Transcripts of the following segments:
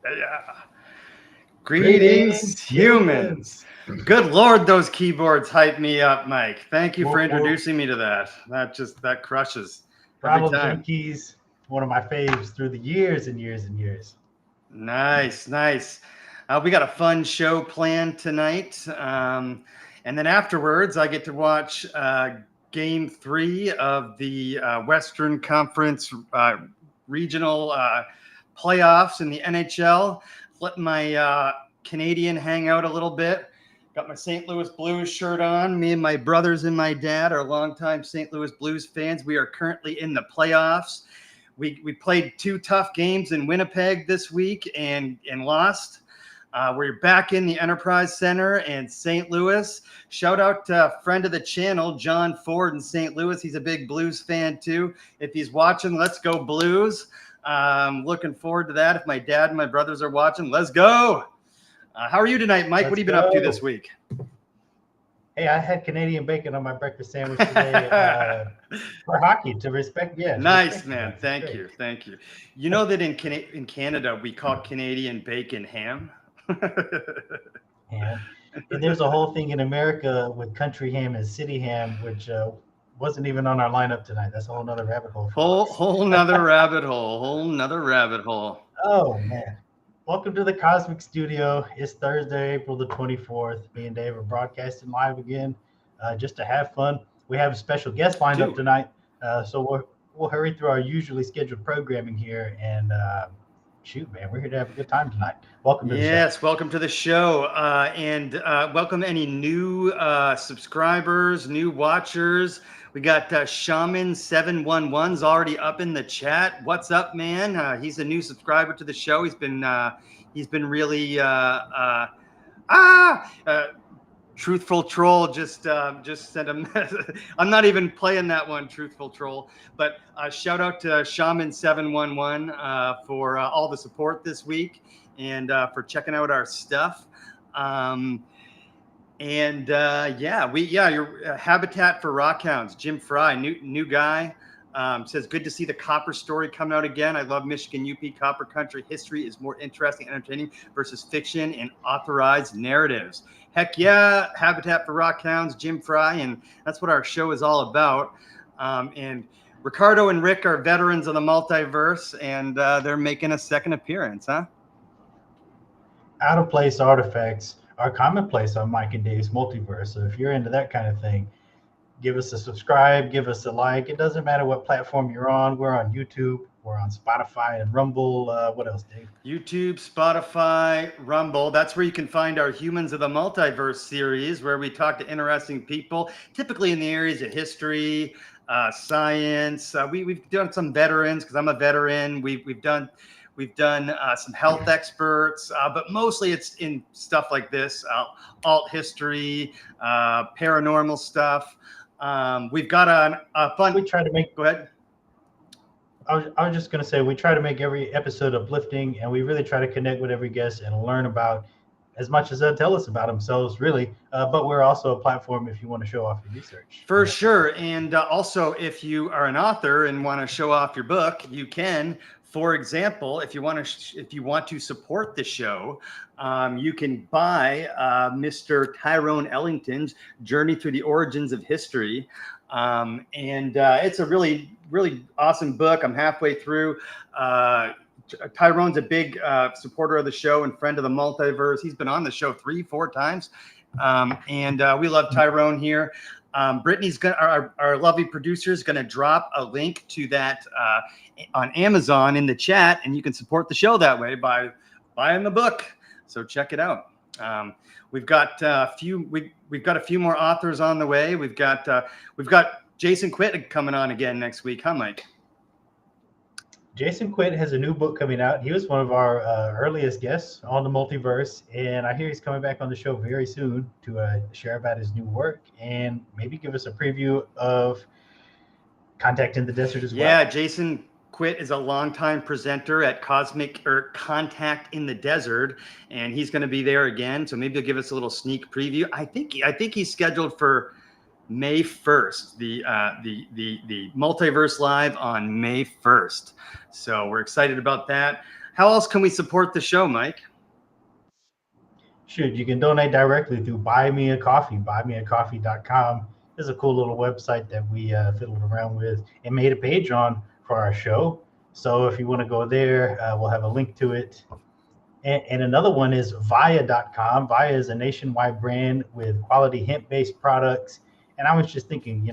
Yeah. Greetings, humans. Good Lord, those keyboards hype me up, Mike. Thank you for introducing me to that. That crushes every Problem time. Junkies, one of my faves through the years and years and years. Nice, nice. We got a fun show planned tonight. And then afterwards, I get to watch Game 3 of the Western Conference regional playoffs in the NHL. Let my Canadian hang out a little bit. Got my St. Louis Blues shirt on. Me and my brothers and my dad are longtime St. Louis Blues fans. We are currently in the playoffs. We played 2 tough games in Winnipeg this week and lost. We're back in the Enterprise Center in St. Louis. Shout out to a friend of the channel, John Ford in St. Louis. He's a big Blues fan too. If he's watching, let's go Blues. Looking forward to that. If my dad and my brothers are watching, let's go. How are you tonight, Mike? What have you been up to this week? Hey, I had Canadian bacon on my breakfast sandwich today for hockey to respect. Yeah. Nice, man. Thank you. Thank you. You know that in Canada, we call Canadian bacon ham? Ham. And there's a whole thing in America with country ham and city ham, which wasn't even on our lineup tonight. That's a whole nother rabbit hole. Whole nother rabbit hole. Whole nother rabbit hole. Oh, man. Welcome to the Cosmic Studio. It's Thursday, April the 24th. Me and Dave are broadcasting live again just to have fun. We have a special guest lined up tonight, so we'll hurry through our usually scheduled programming here. And shoot, man, we're here to have a good time tonight. Welcome to the show. Yes, welcome to the show. And welcome any new subscribers, new watchers. We got Shaman711's already up in the chat. What's up, man? He's a new subscriber to the show. He's been really Truthful Troll just sent a message. I'm not even playing that one, Truthful Troll. But shout out to Shaman711 for all the support this week and for checking out our stuff. Your Habitat for Rockhounds, Jim Fry, new guy, says, good to see the copper story coming out again. I love Michigan UP copper country. History is more interesting and entertaining versus fiction and authorized narratives. Heck yeah, Habitat for Rockhounds, Jim Fry, and that's what our show is all about. And Ricardo and Rick are veterans of the multiverse, and they're making a second appearance, huh? Out of place artifacts are commonplace on Mike and Dave's Multiverse. So if you're into that kind of thing, give us a subscribe, give us a like. It doesn't matter what platform you're on. We're on YouTube, we're on Spotify and Rumble. What else, Dave? YouTube, Spotify, Rumble. That's where you can find our Humans of the Multiverse series, where we talk to interesting people, typically in the areas of history, science. We've done some veterans because I'm a veteran. We've done some health experts, but mostly it's in stuff like this, alt history, paranormal stuff. We've got a fun. We try to make. Go ahead. I was just going to say, we try to make every episode uplifting, and we really try to connect with every guest and learn about as much as they'll tell us about themselves, really. But we're also a platform if you want to show off your research. For sure. And also, if you are an author and want to show off your book, you can. For example, if you want to support the show, you can buy Mr. Tyrone Ellington's Journey Through the Origins of History. It's a really, really awesome book. I'm halfway through. Tyrone's a big supporter of the show and friend of the multiverse. He's been on the show 3-4 times. We love Tyrone here. Brittany's our lovely producer is going to drop a link to that on Amazon in the chat, and you can support the show that way by buying the book. So check it out. We've got a few more authors on the way. We've got Jason Quitt coming on again next week, huh, Mike? Jason Quitt has a new book coming out. He was one of our earliest guests on the Multiverse, and I hear he's coming back on the show very soon to share about his new work and maybe give us a preview of Contact in the Desert as well. Yeah, Jason Quitt is a longtime presenter at Contact in the Desert, and he's going to be there again. So maybe he'll give us a little sneak preview. I think he's scheduled for May 1st, the Multiverse Live on May 1st. So we're excited about that. how else can we support the show, Mike? Shoot, you can donate directly through Buy Me a Coffee. Buymeacoffee.com is a cool little website that we fiddled around with and made a page on for our show. So if you want to go there, we'll have a link to it. And another one is Via.com. Via is a nationwide brand with quality hemp-based products. And I was just thinking,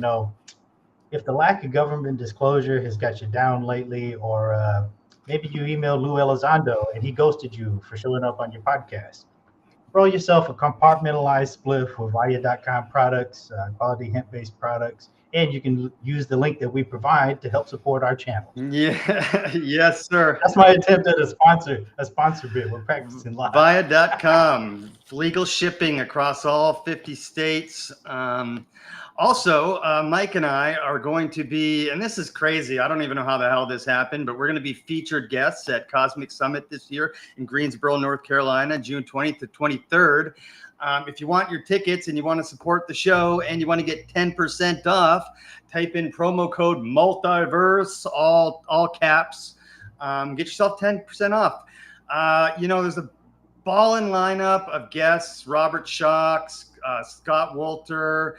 if the lack of government disclosure has got you down lately, or maybe you emailed Lou Elizondo and he ghosted you for showing up on your podcast, roll yourself a compartmentalized spliff with Via.com products, quality hemp-based products, and you can use the link that we provide to help support our channel. Yeah, yes, sir. That's my attempt at a sponsor bit. We're practicing live. Via.com, legal shipping across all 50 states. Also, Mike and I are going to be, and this is crazy, I don't even know how the hell this happened, but we're going to be featured guests at Cosmic Summit this year in Greensboro, North Carolina, June 20th to 23rd. If you want your tickets and you want to support the show and you want to get 10% off, type in promo code Multiverse, all caps. Get yourself 10% off. There's a balling lineup of guests: Robert Shocks, Scott Wolter,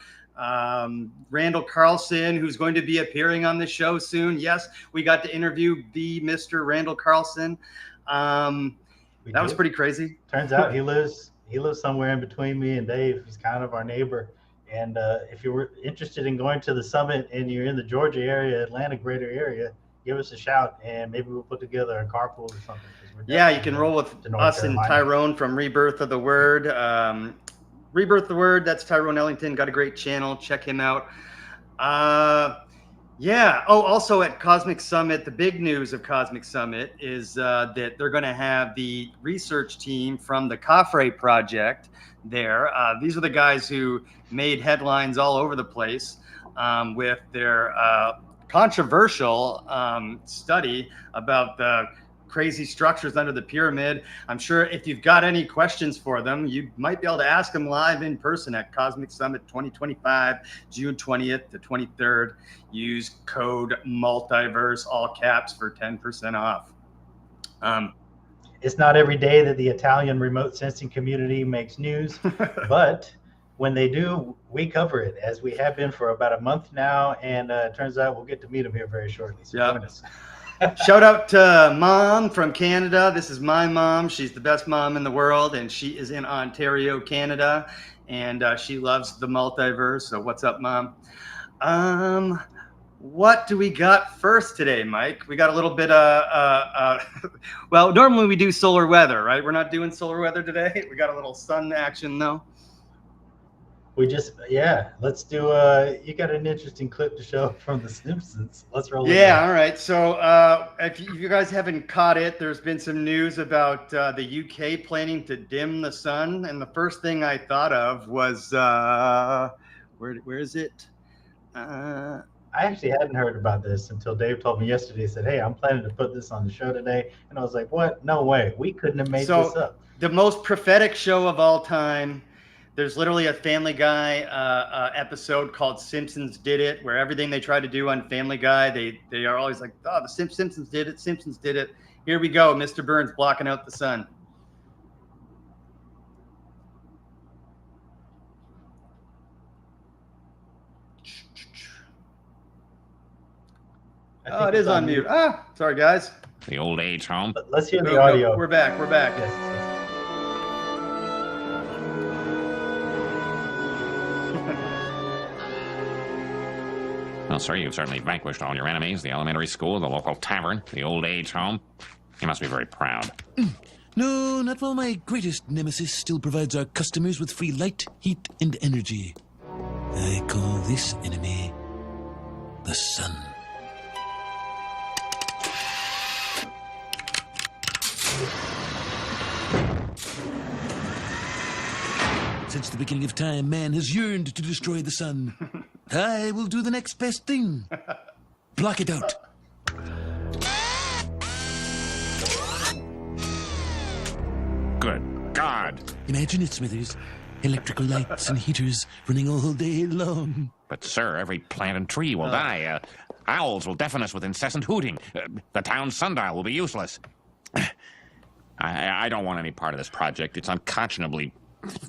Randall Carlson, who's going to be appearing on the show soon. Yes, we got to interview the Mr. Randall Carlson. That was pretty crazy. Turns out he lives somewhere in between me and Dave. He's kind of our neighbor. And if you were interested in going to the summit and you're in the Georgia area, Atlanta greater area, give us a shout and maybe we'll put together a carpool or something. Yeah, you can roll with us and Tyrone from Rebirth of the Word. Rebirth of the Word, that's Tyrone Ellington. Got a great channel. Check him out. Yeah. Oh, also at Cosmic Summit, the big news of Cosmic Summit is that they're going to have the research team from the Cafre Project there. These are the guys who made headlines all over the place with their controversial study about the crazy structures under the pyramid. I'm sure if you've got any questions for them, you might be able to ask them live in person at Cosmic Summit 2025, June 20th to 23rd. Use code Multiverse, all caps, for 10% off. It's not every day that the Italian remote sensing community makes news, but when they do, we cover it, as we have been for about a month now, and it turns out we'll get to meet them here very shortly. So join us. Shout out to Mom from Canada. This is my mom. She's the best mom in the world, and she is in Ontario, Canada, and she loves the multiverse. So what's up, Mom? What do we got first today, Mike? We got a little bit well, normally we do solar weather, right? We're not doing solar weather today. We got a little sun action, though. Let's do you got an interesting clip to show from The Simpsons. Let's roll it. Yeah, all right. So if you guys haven't caught it, there's been some news about the UK planning to dim the sun. And the first thing I thought of was, where is it? I actually hadn't heard about this until Dave told me yesterday. He said, hey, I'm planning to put this on the show today. And I was like, what? No way. We couldn't have made this up. The most prophetic show of all time. There's literally a Family Guy episode called Simpsons Did It, where everything they try to do on Family Guy, they are always like, oh, the Simpsons did it, Simpsons did it. Here we go, Mr. Burns blocking out the sun. Oh, it is on mute. Ah, sorry, guys. The old age home. Let's hear the audio. No, we're back. Yes. Well, sir, you've certainly vanquished all your enemies, the elementary school, the local tavern, the old age home. You must be very proud. No, not while my greatest nemesis still provides our customers with free light, heat, and energy. I call this enemy the sun. Since the beginning of time, man has yearned to destroy the sun. I will do the next best thing. Block it out. Good God. Imagine it, Smithers. Electrical lights and heaters running all day long. But, sir, every plant and tree will die. Owls will deafen us with incessant hooting. The town sundial will be useless. I don't want any part of this project. It's unconscionably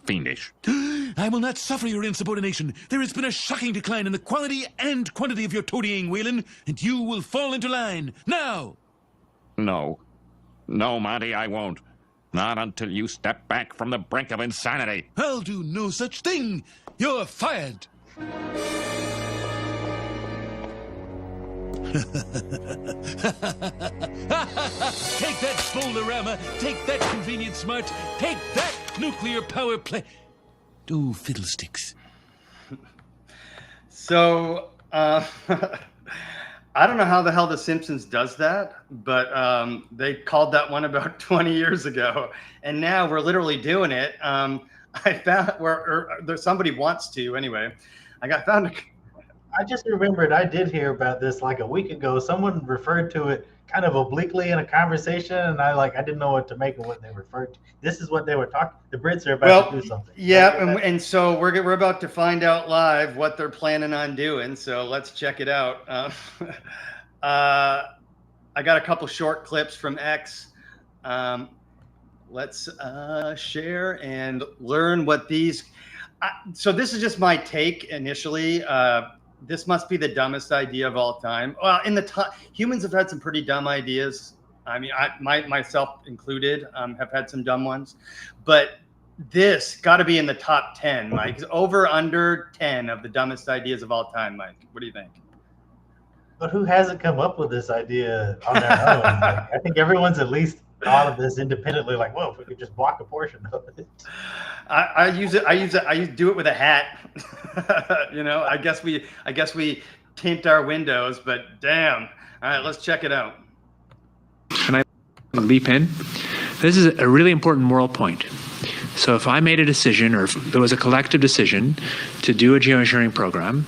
fiendish. I will not suffer your insubordination. There has been a shocking decline in the quality and quantity of your toadying, Wayland, and you will fall into line. Now! No. No, Monty, I won't. Not until you step back from the brink of insanity. I'll do no such thing. You're fired. Take that Boulderama. Take that convenient smart. Take that nuclear power play. Oh, fiddlesticks. So, I don't know how the hell The Simpsons does that, but they called that one about 20 years ago, and now we're literally doing it. I found somebody wants to anyway. I just remembered I did hear about this like a week ago. Someone referred to it kind of obliquely in a conversation, and I didn't know what to make of what they referred to. This is what they were talking. The Brits are about to do something. Yeah, and so we're about to find out live what they're planning on doing. So let's check it out. I got a couple short clips from X. Let's share and learn what these. So this is just my take initially. This must be the dumbest idea of all time. Well, humans have had some pretty dumb ideas. I mean, myself included, have had some dumb ones, but this got to be in the top 10, Mike. Over under 10 of the dumbest ideas of all time, Mike. What do you think? But who hasn't come up with this idea on their own? Like, I think everyone's at least thought of this independently. Like, well, if we could just block a portion of it. I do it with a hat. I guess we tint our windows, but damn. All right, let's check it out. Can I leap in? This is a really important moral point. So if I made a decision, or if there was a collective decision to do a geoengineering program,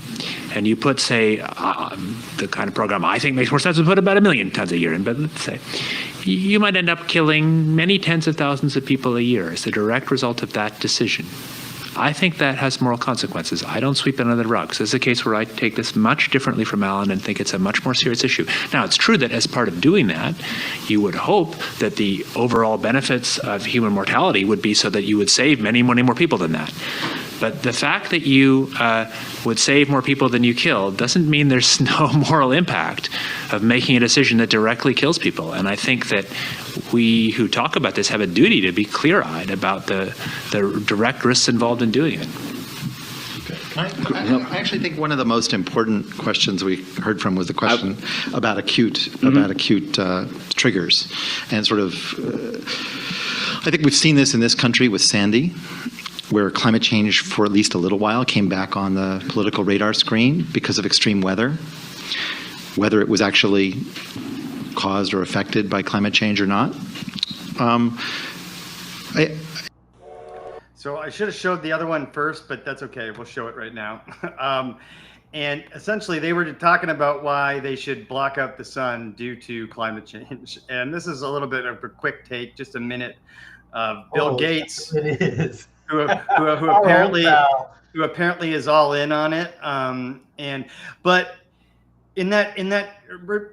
and you put, say, the kind of program I think makes more sense to put about 1 million tons a year in, but let's say, you might end up killing many tens of thousands of people a year as a direct result of that decision. I think that has moral consequences. I don't sweep it under the rug. So this is a case where I take this much differently from Alan and think it's a much more serious issue. Now, it's true that as part of doing that, you would hope that the overall benefits of human mortality would be so that you would save many, many more people than that. But the fact that you would save more people than you kill doesn't mean there's no moral impact of making a decision that directly kills people. And I think that we who talk about this have a duty to be clear-eyed about the direct risks involved in doing it. I actually think one of the most important questions we heard from was the question about acute triggers, and sort of. I think we've seen this in this country with Sandy, where climate change for at least a little while came back on the political radar screen because of extreme weather. Whether it was actually caused or affected by climate change or not. So I should have showed the other one first, but that's okay. We'll show it right now. And essentially, they were talking about why they should block out the sun due to climate change. And this is a little bit of a quick take, just a minute of Bill Gates. It is. who apparently is all in on it. But in that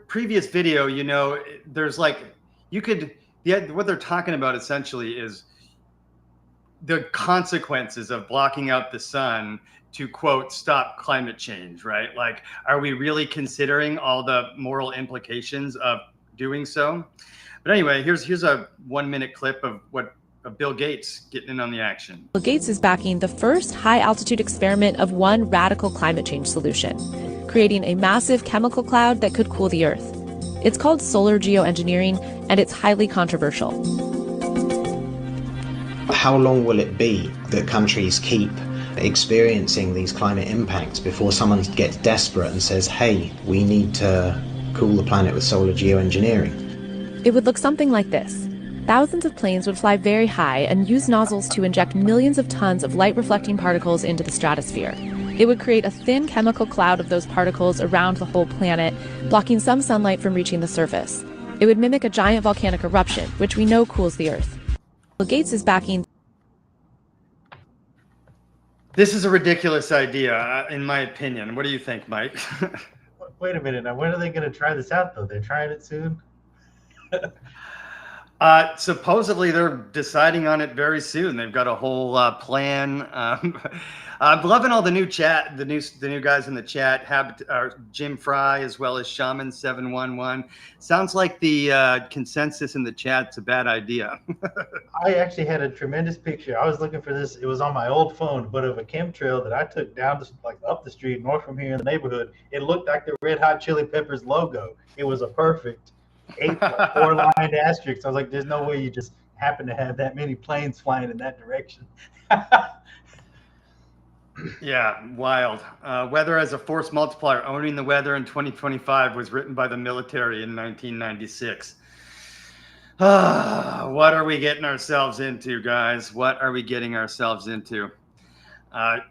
previous video, there's like what they're talking about essentially is the consequences of blocking out the sun to, quote, stop climate change, right? Like, are we really considering all the moral implications of doing so? But anyway, here's a 1-minute clip of Bill Gates getting in on the action. Bill Gates is backing the first high-altitude experiment of one radical climate change solution, creating a massive chemical cloud that could cool the Earth. It's called solar geoengineering, and it's highly controversial. How long will it be that countries keep experiencing these climate impacts before someone gets desperate and says, hey, we need to cool the planet with solar geoengineering? It would look something like this. Thousands of planes would fly very high and use nozzles to inject millions of tons of light-reflecting particles into the stratosphere. It would create a thin chemical cloud of those particles around the whole planet, blocking some sunlight from reaching the surface. It would mimic a giant volcanic eruption, which we know cools the Earth. Bill Gates is backing. This is a ridiculous idea, in my opinion. What do you think, Mike? Wait a minute. Now, when are they going to try this out, though? They're trying it soon? Supposedly they're deciding on it very soon. They've got a whole plan. I'm loving all the new chat, the new guys in the chat. Jim Fry as well as Shaman 711. Sounds like the consensus in the chat's a bad idea. I actually had a tremendous picture. I was looking for this. It was on my old phone, but of a chemtrail that I took down up the street north from here in the neighborhood. It looked like the Red Hot Chili Peppers logo. It was a perfect 4-line asterisk. I was like, there's no way you just happen to have that many planes flying in that direction. Yeah, wild. Weather as a force multiplier. Owning the weather in 2025 was written by the military in 1996. What are we getting ourselves into, guys? What are we getting ourselves into?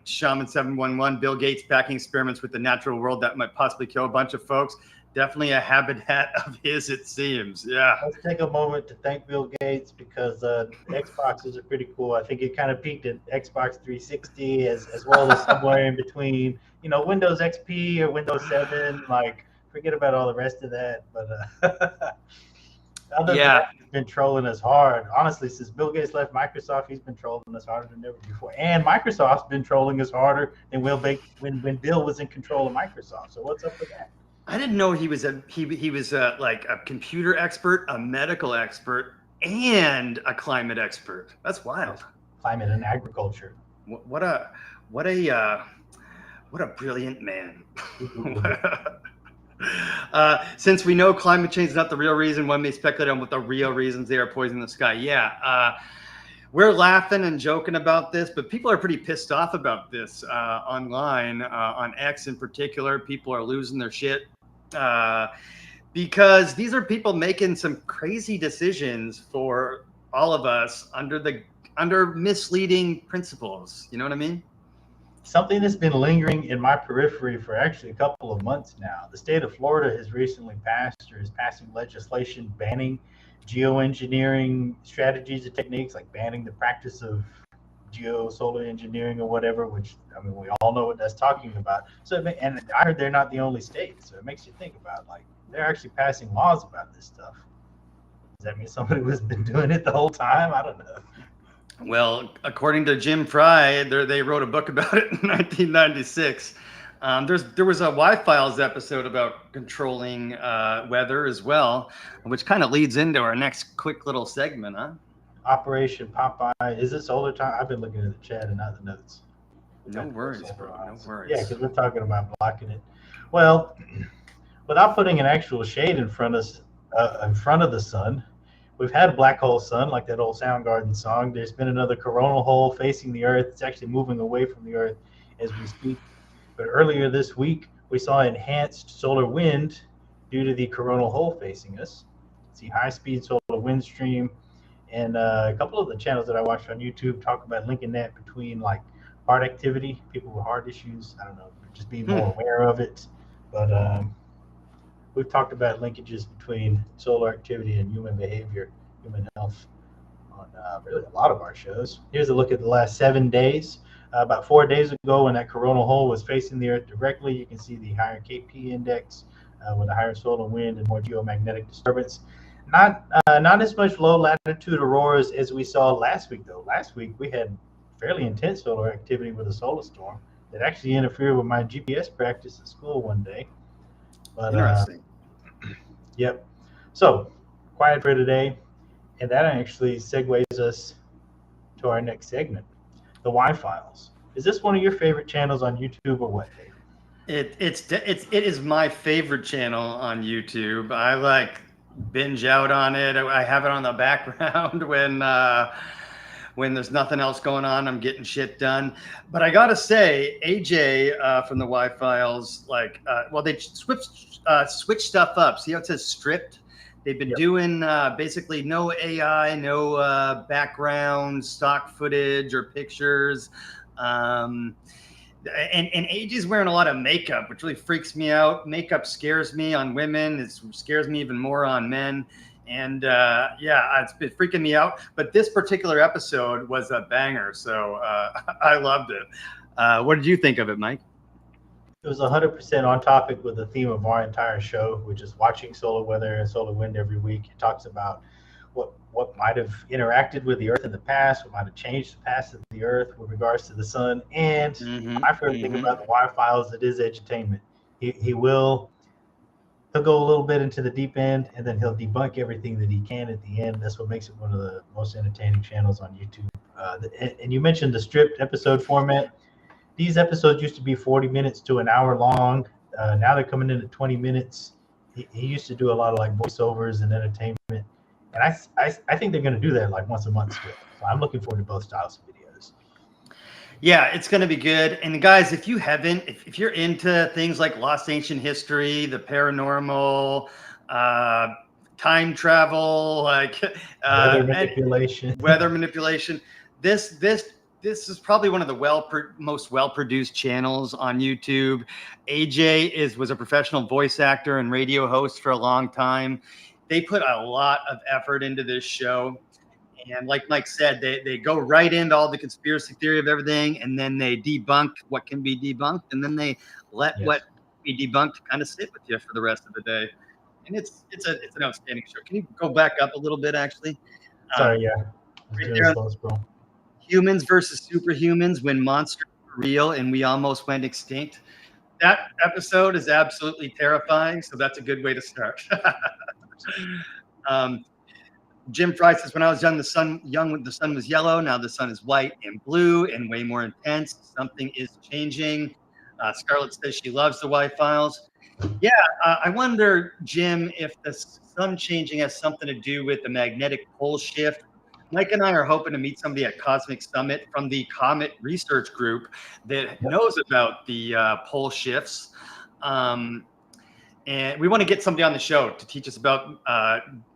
Shaman 711, Bill Gates backing experiments with the natural world that might possibly kill a bunch of folks. Definitely a habitat of his, it seems. Yeah. Let's take a moment to thank Bill Gates because the Xboxes are pretty cool. I think it kind of peaked at Xbox 360 as well as somewhere in between, Windows XP or Windows 7. Like, forget about all the rest of that. But other than that, he's been trolling us hard. Honestly, since Bill Gates left Microsoft, he's been trolling us harder than ever before. And Microsoft's been trolling us harder than when Bill was in control of Microsoft. So what's up with that? I didn't know he was like a computer expert, a medical expert, and a climate expert. That's wild. Climate and agriculture. What a brilliant man. Since we know climate change is not the real reason, one may speculate on what the real reasons they are poisoning the sky. Yeah. We're laughing and joking about this, but people are pretty pissed off about this online, on X in particular. People are losing their shit because these are people making some crazy decisions for all of us under misleading principles. You know what I mean? Something that's been lingering in my periphery for actually a couple of months now. The state of Florida has recently passed or is passing legislation banning geoengineering strategies and techniques, like banning the practice of solar engineering or whatever, which, I mean, we all know what that's talking about. So, and I heard they're not the only state, so it makes you think about, like, they're actually passing laws about this stuff. Does that mean somebody was been doing it the whole time? I don't know. Well, according to Jim Fry, they wrote a book about it in 1996. There was a Y-Files episode about controlling weather as well, which kind of leads into our next quick little segment, huh? Operation Popeye. Is it solar time? I've been looking at the chat and not the notes. No worries, bro. No worries. Yeah, because we're talking about blocking it. Well, without putting an actual shade in front of the sun, we've had a black hole sun, like that old Soundgarden song. There's been another coronal hole facing the Earth. It's actually moving away from the Earth as we speak. But earlier this week, we saw enhanced solar wind due to the coronal hole facing us. See high-speed solar wind stream. And a couple of the channels that I watched on YouTube talk about linking that between, like, heart activity, people with heart issues. I don't know, just being more aware of it. But we've talked about linkages between solar activity and human behavior, human health on really a lot of our shows. Here's a look at the last 7 days. About 4 days ago, when that coronal hole was facing the Earth directly, you can see the higher KP index with a higher solar wind and more geomagnetic disturbance. Not as much low latitude auroras as we saw last week, though. Last week, we had fairly intense solar activity with a solar storm that actually interfered with my GPS practice at school one day. But, interesting. Yep. So, quiet for today. And that actually segues us to our next segment, the Y-Files. Is this one of your favorite channels on YouTube or what, Dave? It is my favorite channel on YouTube. I like binge out on it. I have it on the background when there's nothing else going on. I'm getting shit done. But I gotta say, AJ from the Y-Files, they switch stuff up. See how it says stripped? They've been doing basically no AI, no background, stock footage or pictures. And AJ's wearing a lot of makeup, which really freaks me out. Makeup scares me on women. It scares me even more on men. And it's been freaking me out. But this particular episode was a banger, so I loved it. What did you think of it, Mike? It was 100% on topic with the theme of our entire show, which is watching solar weather and solar wind every week. It talks about what might have interacted with the Earth in the past, what might have changed the past of the Earth with regards to the sun. And my favorite thing about the Wire Files, it is edutainment. He'll go a little bit into the deep end, and then he'll debunk everything that he can at the end. That's what makes it one of the most entertaining channels on YouTube. And you mentioned the stripped episode format. These episodes used to be 40 minutes to an hour long. Now they're coming in at 20 minutes. He used to do a lot of like voiceovers and entertainment. And I think they're going to do that like once a month still. So I'm looking forward to both styles of videos. Yeah, it's going to be good. And guys, if you haven't, if you're into things like Lost Ancient History, the paranormal, time travel, like weather manipulation, this is probably one of the most well-produced channels on YouTube. AJ was a professional voice actor and radio host for a long time. They put a lot of effort into this show. And like Mike said, they go right into all the conspiracy theory of everything, and then they debunk what can be debunked, and then they let what be debunked kind of sit with you for the rest of the day. And it's an outstanding show. Can you go back up a little bit, actually? Sorry, right there, humans versus superhumans when monsters were real and we almost went extinct. That episode is absolutely terrifying, so that's a good way to start. Jim Fry says, when I was young, the sun was yellow. Now the sun is white and blue and way more intense. Something is changing. Scarlett says she loves the Y-Files. Yeah, I wonder, Jim, if the sun changing has something to do with the magnetic pole shift. Mike and I are hoping to meet somebody at Cosmic Summit from the Comet Research Group that knows about the pole shifts. And we want to get somebody on the show to teach us about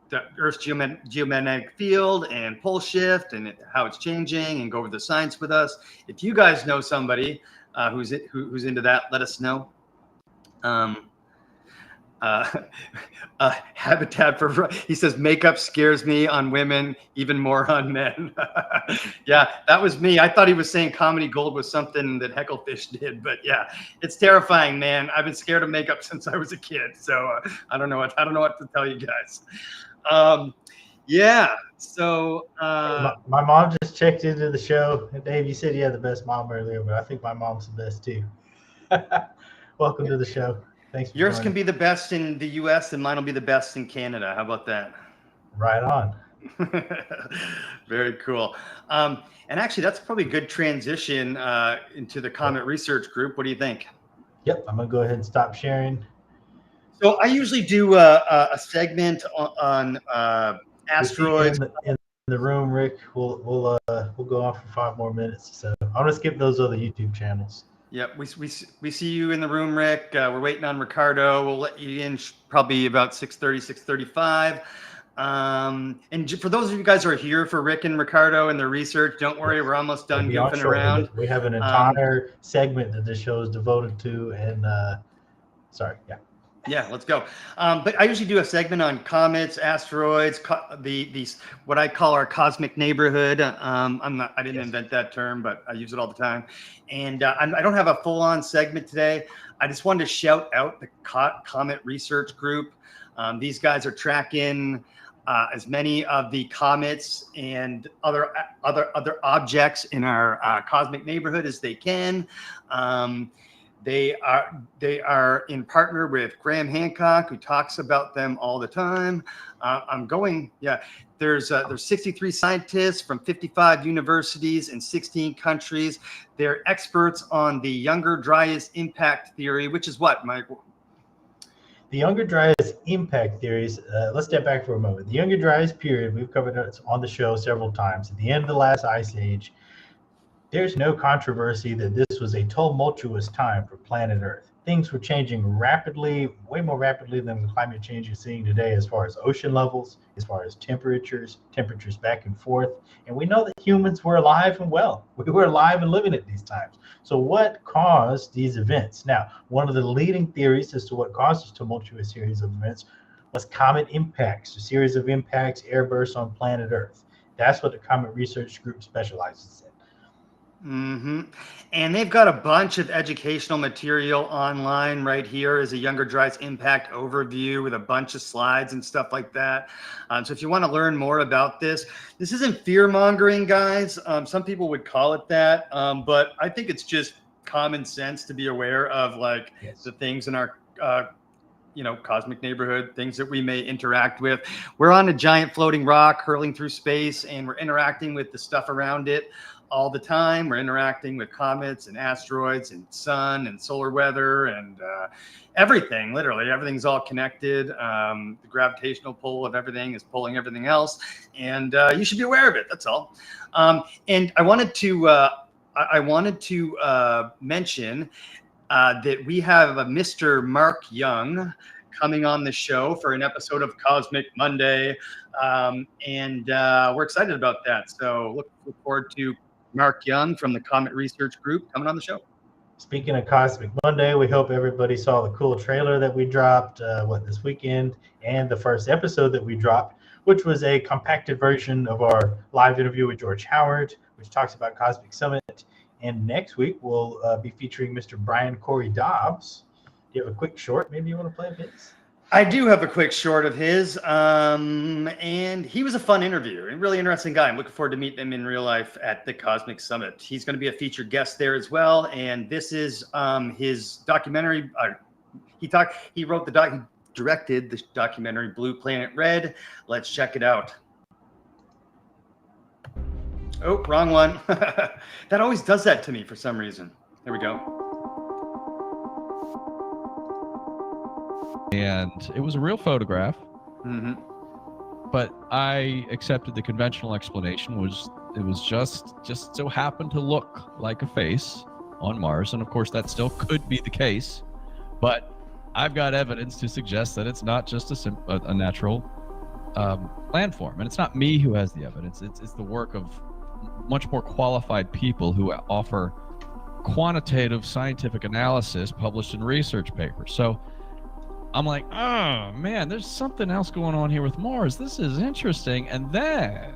the Earth's geomagnetic field and pole shift and how it's changing, and go over the science with us. If you guys know somebody who's into that, let us know. Habitat for, he says, makeup scares me on women, even more on men. Yeah, that was me. I thought he was saying comedy gold was something that Hecklefish did, but yeah, it's terrifying, man. I've been scared of makeup since I was a kid, so I don't know what to tell you guys. Yeah, so my mom just checked into the show. Dave, you said you had the best mom earlier, but I think my mom's the best too. Welcome to the show. Thanks for yours joining. can be the best in the US and mine will be the best in Canada. How about that? Right on. Very cool. And actually, that's probably a good transition into the Comet Research Group. What do you think? Yep, I'm gonna go ahead and stop sharing. So I usually do a segment on asteroids. In the room, Rick. We'll go on for 5 more minutes. So I'm gonna skip those other YouTube channels. Yep, we see you in the room, Rick. We're waiting on Ricardo. We'll let you in probably about 6:30, 6:35. And for those of you guys who are here for Rick and Ricardo and their research, don't worry, we're almost done goofing around. We have an entire segment that this show is devoted to, and sorry, yeah. Yeah, let's go. But I usually do a segment on comets, asteroids, these what I call our cosmic neighborhood. I didn't invent that term, but I use it all the time. And I don't have a full-on segment today. I just wanted to shout out the Comet Research Group. These guys are tracking as many of the comets and other objects in our cosmic neighborhood as they can. They are in partner with Graham Hancock, who talks about them all the time. There's 63 scientists from 55 universities in 16 countries. They're experts on the Younger Dryas impact theory, which is what, Mike? The Younger Dryas impact theories. Let's step back for a moment. The Younger Dryas period, we've covered it on the show several times. At the end of the last ice age, there's no controversy that this was a tumultuous time for planet Earth. Things were changing rapidly, way more rapidly than the climate change you're seeing today, as far as ocean levels, as far as temperatures back and forth. And we know that humans were alive and well. We were alive and living at these times. So what caused these events? Now, one of the leading theories as to what caused this tumultuous series of events was comet impacts, a series of impacts, airbursts on planet Earth. That's what the Comet Research Group specializes in. Mm-hmm. And they've got a bunch of educational material online right here is a Younger Dryas impact overview with a bunch of slides and stuff like that. So if you want to learn more about this isn't fear mongering, guys. Some people would call it that, but I think it's just common sense to be aware of like the things in our cosmic neighborhood, things that we may interact with. We're on a giant floating rock hurling through space, and we're interacting with the stuff around it all the time. We're interacting with comets and asteroids and sun and solar weather and everything. Literally, everything's all connected. The gravitational pull of everything is pulling everything else, and you should be aware of it. That's all. And I wanted to mention that we have a Mr. Mark Young coming on the show for an episode of Cosmic Monday, and we're excited about that. So look forward to Mark Young from the Comet Research Group coming on the show. Speaking of Cosmic Monday, we hope everybody saw the cool trailer that we dropped this weekend, and the first episode that we dropped, which was a compacted version of our live interview with George Howard, which talks about Cosmic Summit. And next week, we'll be featuring Mr. Brian Corey Dobbs. Do you have a quick short? Maybe you want to play a bit? I do have a quick short of his, and he was a fun interview, a really interesting guy. I'm looking forward to meeting him in real life at the Cosmic Summit. He's going to be a featured guest there as well, and this is his documentary. He directed the documentary Blue Planet Red. Let's check it out. Oh, wrong one. That always does that to me for some reason. There we go. And it was a real photograph. Mm-hmm. But I accepted the conventional explanation it was just so happened to look like a face on Mars, and of course that still could be the case, but I've got evidence to suggest that it's not just a natural landform, and it's not me who has the evidence. It's the work of much more qualified people who offer quantitative scientific analysis published in research papers. So I'm like, oh man, there's something else going on here with Mars. This is interesting. And then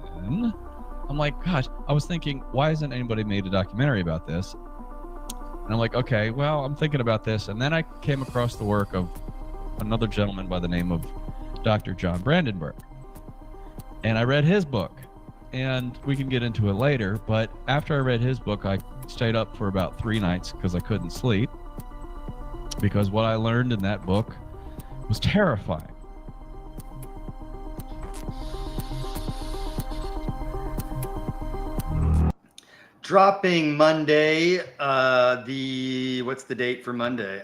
I'm like, gosh, I was thinking, why hasn't anybody made a documentary about this? And I'm like, okay, well, I'm thinking about this. And then I came across the work of another gentleman by the name of Dr. John Brandenburg. And I read his book, and we can get into it later. But after I read his book, I stayed up for about 3 nights because I couldn't sleep, because what I learned in that book was terrifying. Dropping Monday, what's the date for Monday?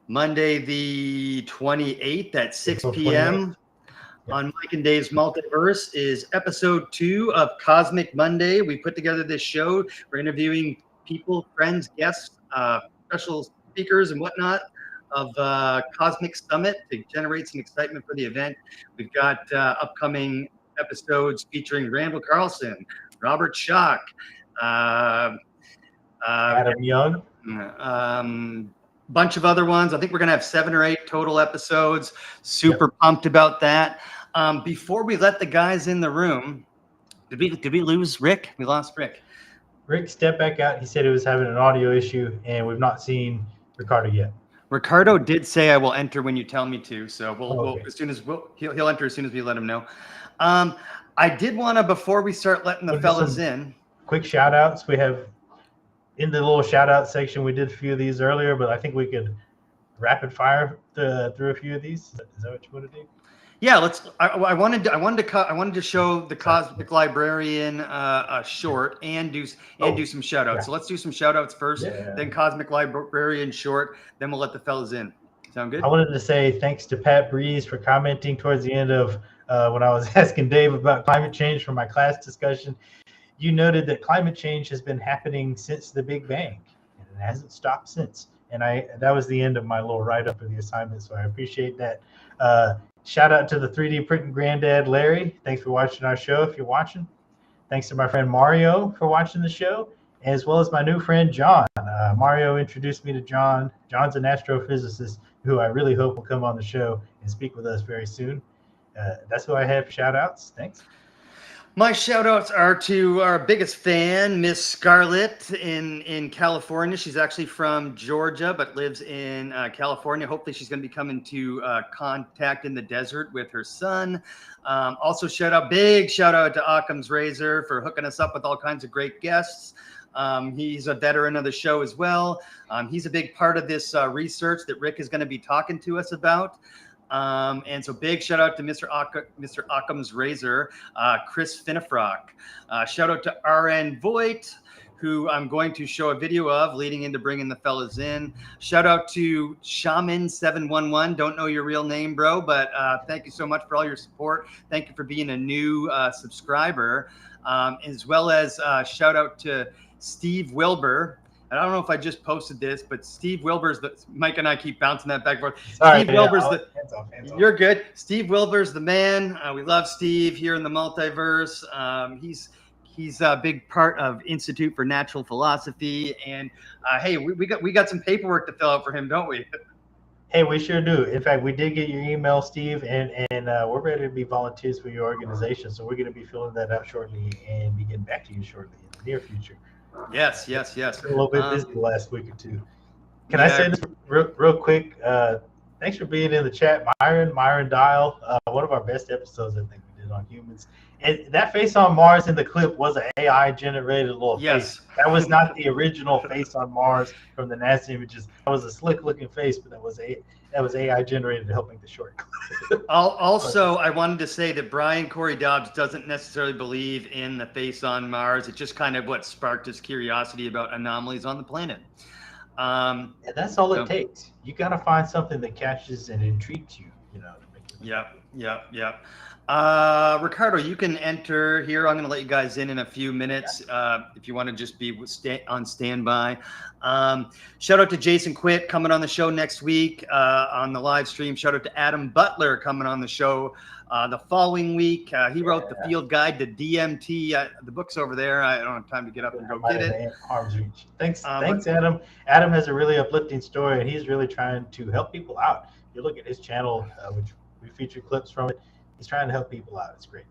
Monday the 28th at 6 p.m. on Mike and Dave's Multiverse is episode 2 of Cosmic Monday. We put together this show. We're interviewing people, friends, guests, special speakers and whatnot of Cosmic Summit to generate some excitement for the event. We've got upcoming episodes featuring Randall Carlson, Robert Schock, Adam Young, bunch of other ones. I think we're gonna have 7 or 8 total episodes. Super pumped about that. Before we let the guys in the room, did we lose Rick? We lost Rick. Rick stepped back out. He said he was having an audio issue, and we've not seen Ricardo yet. Ricardo did say I will enter when you tell me to, so we'll as soon as he'll enter as soon as we let him know. I did want to, before we start letting the fellas in, quick shout outs. We have in the little shout out section, we did a few of these earlier, but I think we could rapid fire through a few of these. Is that what you want to do? Yeah, let's. I wanted to show the Cosmic Librarian short and do some shout outs. So let's do some shout outs first, then Cosmic Librarian short, then we'll let the fellas in. Sound good? I wanted to say thanks to Pat Breeze for commenting towards the end of when I was asking Dave about climate change for my class discussion. You noted that climate change has been happening since the Big Bang, and it hasn't stopped since. And that was the end of my little write-up of the assignment, so I appreciate that. Shout out to the 3D printing granddad, Larry. Thanks for watching our show if you're watching. Thanks to my friend Mario for watching the show, as well as my new friend John. Mario introduced me to John. John's an astrophysicist who I really hope will come on the show and speak with us very soon. That's who I have for shout outs. Thanks. My shout outs are to our biggest fan, Miss Scarlett in California. She's actually from Georgia, but lives in California. Hopefully she's going to be coming to contact in the desert with her son. Also big shout out to Occam's Razor for hooking us up with all kinds of great guests. He's a veteran of the show as well. He's a big part of this research that Rick is going to be talking to us about. And so big shout out to Mr. Occam's Razor, Chris Finnefrock. Shout out to RN Voigt, who I'm going to show a video of leading into bringing the fellas in. Shout out to Shaman711. Don't know your real name, bro, but thank you so much for all your support. Thank you for being a new subscriber, as well as shout out to Steve Wilbur. I don't know if I just posted this, but Steve Wilbur's Mike and I keep bouncing that back and forth. Sorry, Steve Wilbur's hands off. You're good. Steve Wilbur's the man. We love Steve here in the multiverse. He's a big part of Institute for Natural Philosophy, and hey, we got some paperwork to fill out for him, don't we? Hey, we sure do. In fact, we did get your email, Steve, and we're ready to be volunteers for your organization. So we're going to be filling that out shortly and be getting back to you shortly in the near future. Yes. Been a little bit busy the last week or two. Can I say this real quick? Thanks for being in the chat, Myron Dial. One of our best episodes, I think we did on humans. And that face on Mars in the clip was an AI generated little face. That was not the original face on Mars from the NASA images. That was a slick looking face, but that was AI generated to help make the short clip. Also, I wanted to say that Brian Corey Dobbs doesn't necessarily believe in the face on Mars. It's just kind of what sparked his curiosity about anomalies on the planet. And that's all it takes. You got to find something that catches and intrigues you, to make it. Yep. Ricardo, you can enter here. I'm going to let you guys in a few minutes if you want to just be on standby. Shout out to Jason Quitt coming on the show next week on the live stream. Shout out to Adam Butler coming on the show the following week. He wrote the field guide to DMT. The book's over there. I don't have time to get up and go get it. Arm's reach. Thanks, Adam. Adam has a really uplifting story, and he's really trying to help people out. You look at his channel, which we feature clips from it. He's trying to help people out. It's great.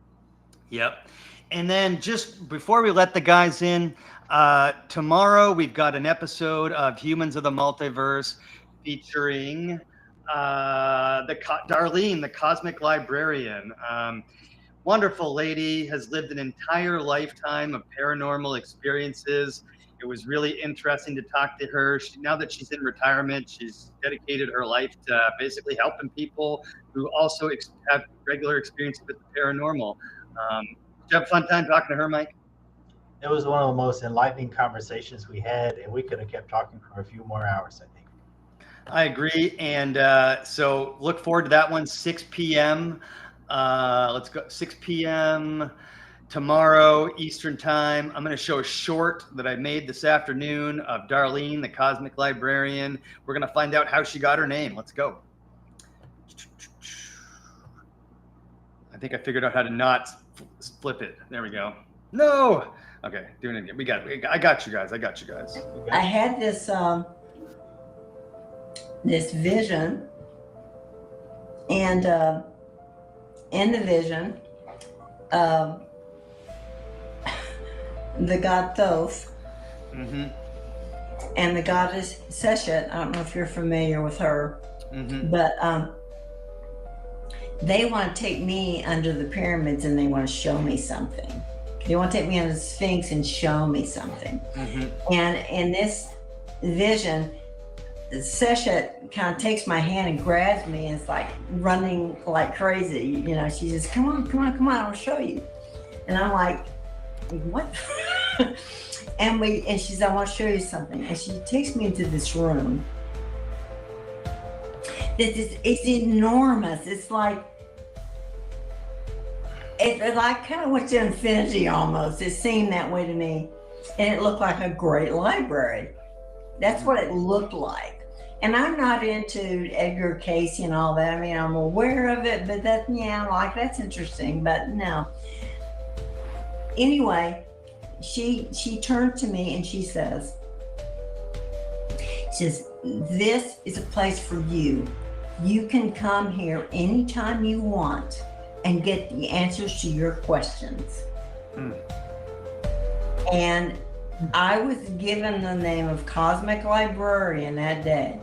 Yep. And then just before we let the guys in, tomorrow we've got an episode of Humans of the Multiverse featuring Darlene, the cosmic librarian. Wonderful lady, has lived an entire lifetime of paranormal experiences. It was really interesting to talk to her. Now that she's in retirement, she's dedicated her life to basically helping people who also have regular experiences with the paranormal. Did you have a fun time talking to her, Mike? It was one of the most enlightening conversations we had, and we could have kept talking for a few more hours, I think. I agree. And so look forward to that one, 6 p.m. Let's go, 6 p.m. tomorrow Eastern time. I'm going to show a short that I made this afternoon of Darlene, the cosmic librarian. We're going to find out how she got her name. Let's go. I think I figured out how to not flip it. There we go. No. Okay, doing it again. I got you guys. I had this this vision, and in the vision, the god Thoth and the goddess Seshet. I don't know if you're familiar with her, but they want to take me under the pyramids and they want to show me something. They want to take me under the Sphinx and show me something. And in this vision, Seshet kind of takes my hand and grabs me and it's like running like crazy. She says, come on, I'll show you. And I'm like, what? and she says, I want to show you something. And she takes me into this room. It's enormous. It's like kind of went to infinity almost. It seemed that way to me. And it looked like a great library. That's what it looked like. And I'm not into Edgar Cayce and all that. I mean, I'm aware of it, but that's interesting, but no. Anyway, she turned to me and she says, this is a place for you. You can come here anytime you want and get the answers to your questions. And I was given the name of Cosmic Librarian that day.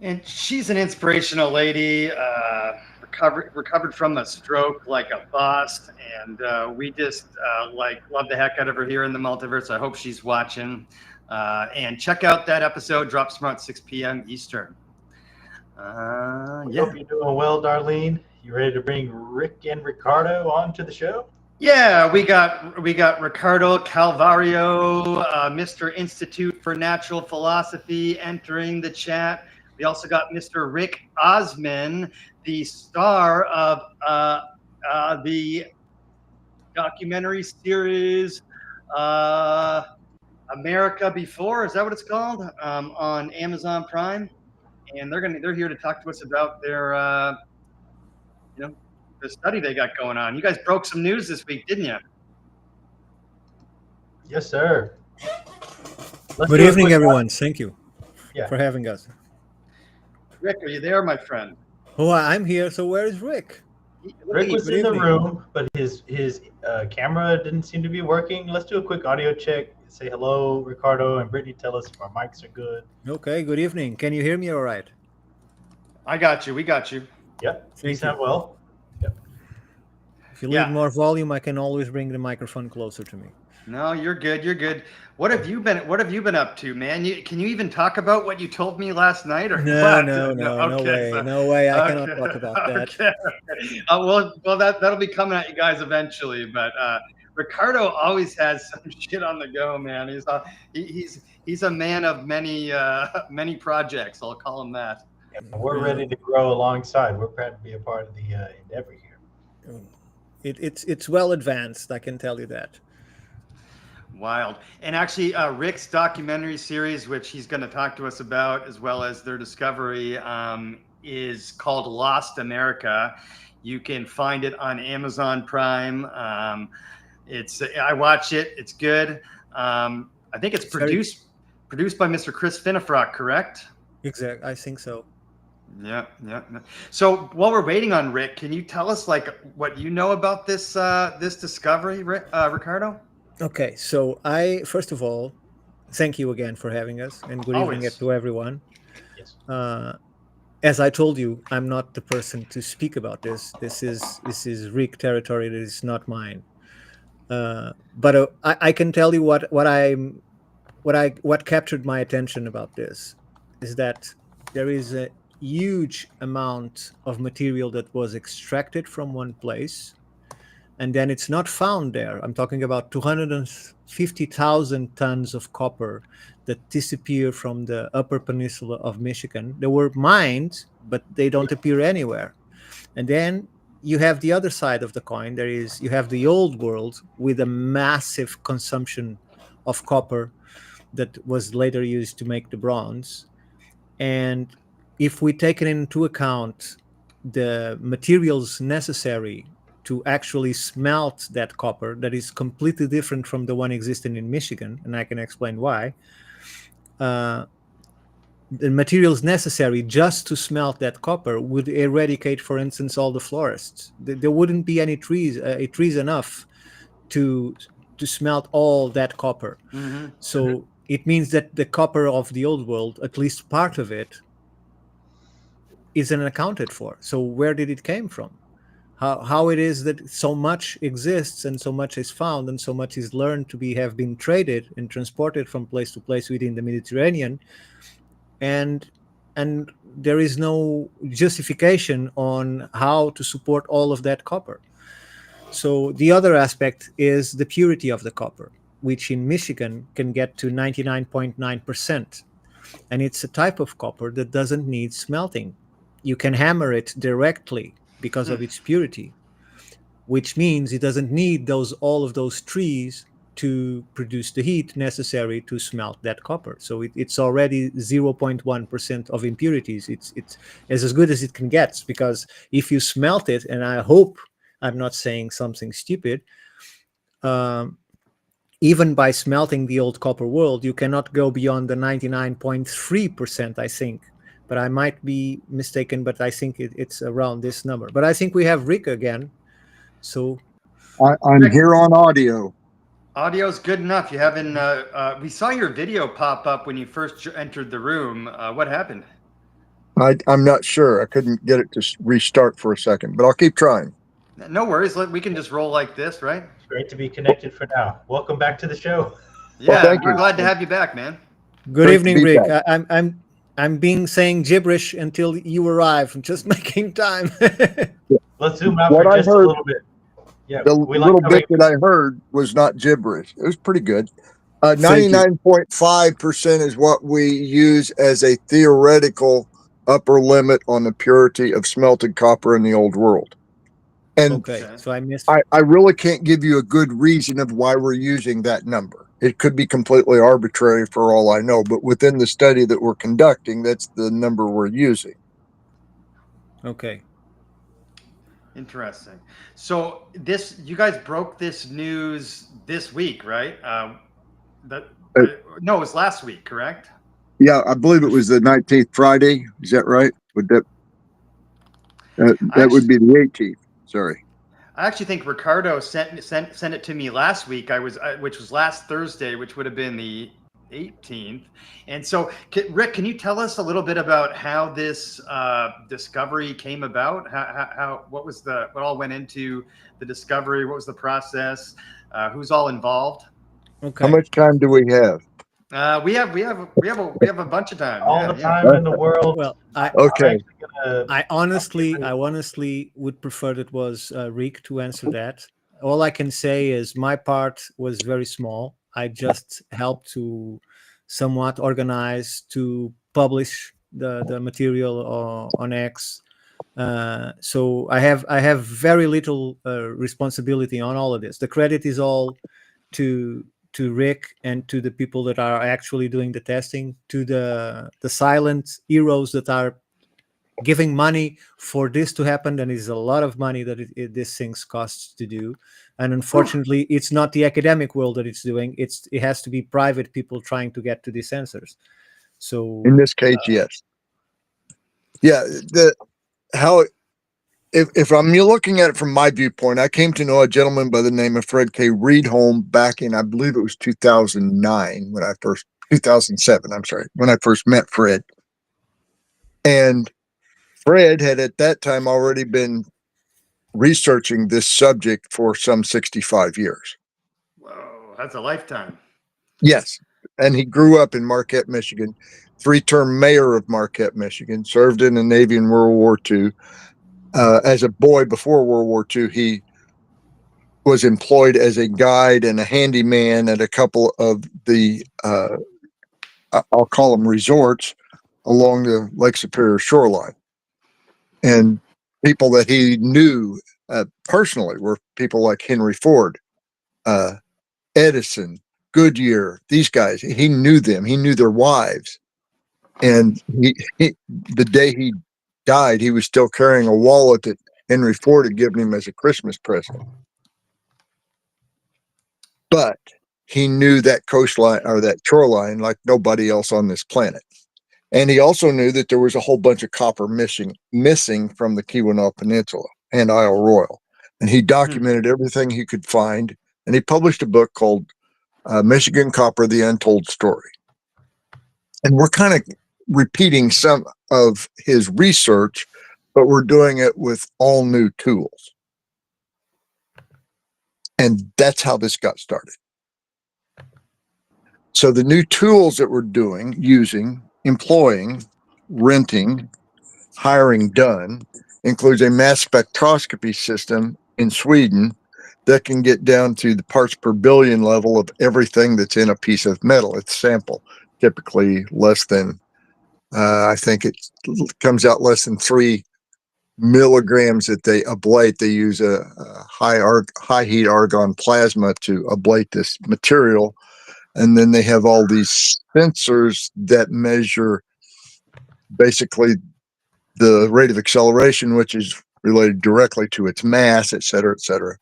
And she's an inspirational lady, recovered from a stroke like a boss, and we just love the heck out of her here in the multiverse. I hope she's watching. And check out that episode. Drops tomorrow at 6 p.m. Eastern. Hope you're doing well, Darlene. You ready to bring Rick and Ricardo onto the show? Yeah, we got Ricardo Calvario, Mr. Institute for Natural Philosophy, entering the chat. We also got Mr. Rick Osmon, the star of the documentary series America Before. Is that what it's called? On Amazon Prime, and they're here to talk to us about their the study they got going on. You guys broke some news this week, didn't you? Yes, sir. Good evening, everyone. Thank you for having us. Rick, are you there, my friend? Oh, I'm here. So where is Rick? Rick was in the room, but his camera didn't seem to be working. Let's do a quick audio check. Say hello, Ricardo and Brittany. Tell us if our mics are good. Okay, good evening. Can you hear me all right? I got you. We got you. Yep. You sound well. Yep. If you need more volume, I can always bring the microphone closer to me. No, you're good. You're good. What have you been up to, man? Can you even talk about what you told me last night? Or no way. I cannot talk about that. Okay. Well, that'll be coming at you guys eventually. But Ricardo always has some shit on the go, man. He's a man of many projects. I'll call him that. Yeah, we're ready to grow alongside. We're proud to be a part of the endeavor here. It's well advanced. I can tell you that. Wild. And actually, Rick's documentary series, which he's going to talk to us about, as well as their discovery, is called Lost America. You can find it on Amazon Prime. I watch it. It's good. I think it's produced by Mr. Chris Finifrock, correct? Exactly. I think so. Yeah. So while we're waiting on Rick, can you tell us what you know about this discovery, Ricardo? Okay, so first of all, thank you again for having us, and good evening to everyone. Yes. As I told you, I'm not the person to speak about this. This is Rick territory. That is not mine. But I can tell you what captured my attention about this is that there is a huge amount of material that was extracted from one place, and then it's not found there. I'm talking about 250,000 tons of copper that disappear from the upper peninsula of Michigan. They were mined, but they don't appear anywhere. And then you have the other side of the coin. You have the old world with a massive consumption of copper that was later used to make the bronze. And if we take it into account the materials necessary to actually smelt that copper, that is completely different from the one existing in Michigan, and I can explain why. The materials necessary just to smelt that copper would eradicate, for instance, all the forests. There wouldn't be any trees enough to smelt all that copper. Mm-hmm. So it means that the copper of the old world, at least part of it, isn't accounted for. So where did it came from? How it is that so much exists and so much is found and so much is learned to have been traded and transported from place to place within the Mediterranean, and there is no justification on how to support all of that copper. So the other aspect is the purity of the copper, which in Michigan can get to 99.9%, and it's a type of copper that doesn't need smelting. You can hammer it directly because of its purity, which means it doesn't need all of those trees to produce the heat necessary to smelt that copper. So it's already 0.1% of impurities. It's as good as it can get, because if you smelt it, and I hope I'm not saying something stupid, even by smelting the old copper world, you cannot go beyond the 99.3%, I think. But I might be mistaken, but I think it's around this number. But I think we have Rick again. So I'm here on audio. Audio's good enough. You haven't. We saw your video pop up when you first entered the room. What happened? I'm not sure. I couldn't get it to restart for a second, but I'll keep trying. No worries. We can just roll like this, right? It's great to be connected for now. Welcome back to the show. Yeah, thank we're you. glad to have you back, man. good Great to evening, be Rick. back. I'm being saying gibberish until you arrive. I'm just making time. Let's zoom out What for I just a heard- little bit. Yeah, The we like little covering. bit that I heard was not gibberish. It was pretty good. Thank you. 99.5% is what we use as a theoretical upper limit on the purity of smelted copper in the old world. And Okay, so I missed. I really can't give you a good reason of why we're using that number. It could be completely arbitrary for all I know, but within the study that we're conducting, that's the number we're using. Okay. Interesting. So you guys broke this news this week, right? No, it was last week, correct? Yeah, I believe it was the 19th Friday. Is that right? Would that would be the 18th. Sorry. I actually think Ricardo sent it to me last week. Which was last Thursday, which would have been the 18th. And so, Rick, can you tell us a little bit about how this discovery came about? What all went into the discovery? What was the process? Who's all involved? Okay. How much time do we have? We have a bunch of time. All the time in the world. Well, Okay. I honestly would prefer that was Rick to answer that. All I can say is my part was very small. I just helped to somewhat organize to publish the material on X. So I have very little responsibility on all of this. The credit is all to Rick and to the people that are actually doing the testing, to the silent heroes that are giving money for this to happen. And it's a lot of money that this things costs to do. And unfortunately, it's not the academic world that it's doing. It has to be private people trying to get to these answers. So in this case, yes. Yeah. If I'm looking at it from my viewpoint, I came to know a gentleman by the name of Fred K. Reedholm back in, I believe it was 2007, I'm sorry, when I first met Fred. And Fred had at that time already been researching this subject for some 65 years. Whoa, that's a lifetime. Yes. And he grew up in Marquette, Michigan, 3-term mayor of Marquette, Michigan, served in the Navy in World War II. As a boy before World War II, he was employed as a guide and a handyman at a couple of the, I'll call them resorts along the Lake Superior shoreline. And people that he knew personally were people like Henry Ford, Edison, Goodyear, these guys. He knew them. He knew their wives. And the day he died, he was still carrying a wallet that Henry Ford had given him as a Christmas present. But he knew that coastline or that shoreline like nobody else on this planet. And he also knew that there was a whole bunch of copper missing from the Keweenaw Peninsula and Isle Royale. And he documented everything he could find. And he published a book called Michigan Copper, The Untold Story. And we're kind of repeating some of his research, but we're doing it with all new tools. And that's how this got started. So the new tools that we're using, employing, renting, hiring done, includes a mass spectroscopy system in Sweden that can get down to the parts per billion level of everything that's in a piece of metal. It's sample, typically less than, I think it comes out less than 3 milligrams that they ablate. They use a high heat argon plasma to ablate this material. And then they have all these sensors that measure basically the rate of acceleration, which is related directly to its mass, et cetera, et cetera.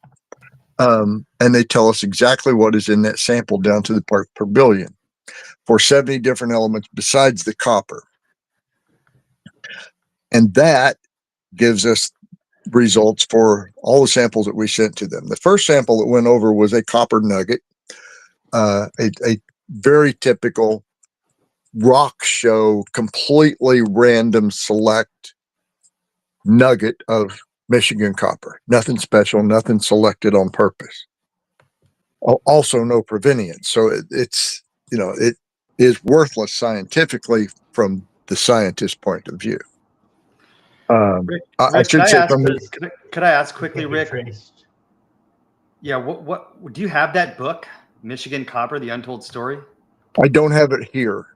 And they tell us exactly what is in that sample down to the part per billion for 70 different elements besides the copper. And that gives us results for all the samples that we sent to them. The first sample that went over was a copper nugget, a very typical rock show, completely random select nugget of Michigan copper. Nothing special, nothing selected on purpose. Also, no provenience. So it's, it is worthless scientifically from the scientist's point of view. Rick, I should could I say ask, from could I ask quickly, Can't be Rick? traced. Yeah, what do you have that book, Michigan Copper: The Untold Story? I don't have it here.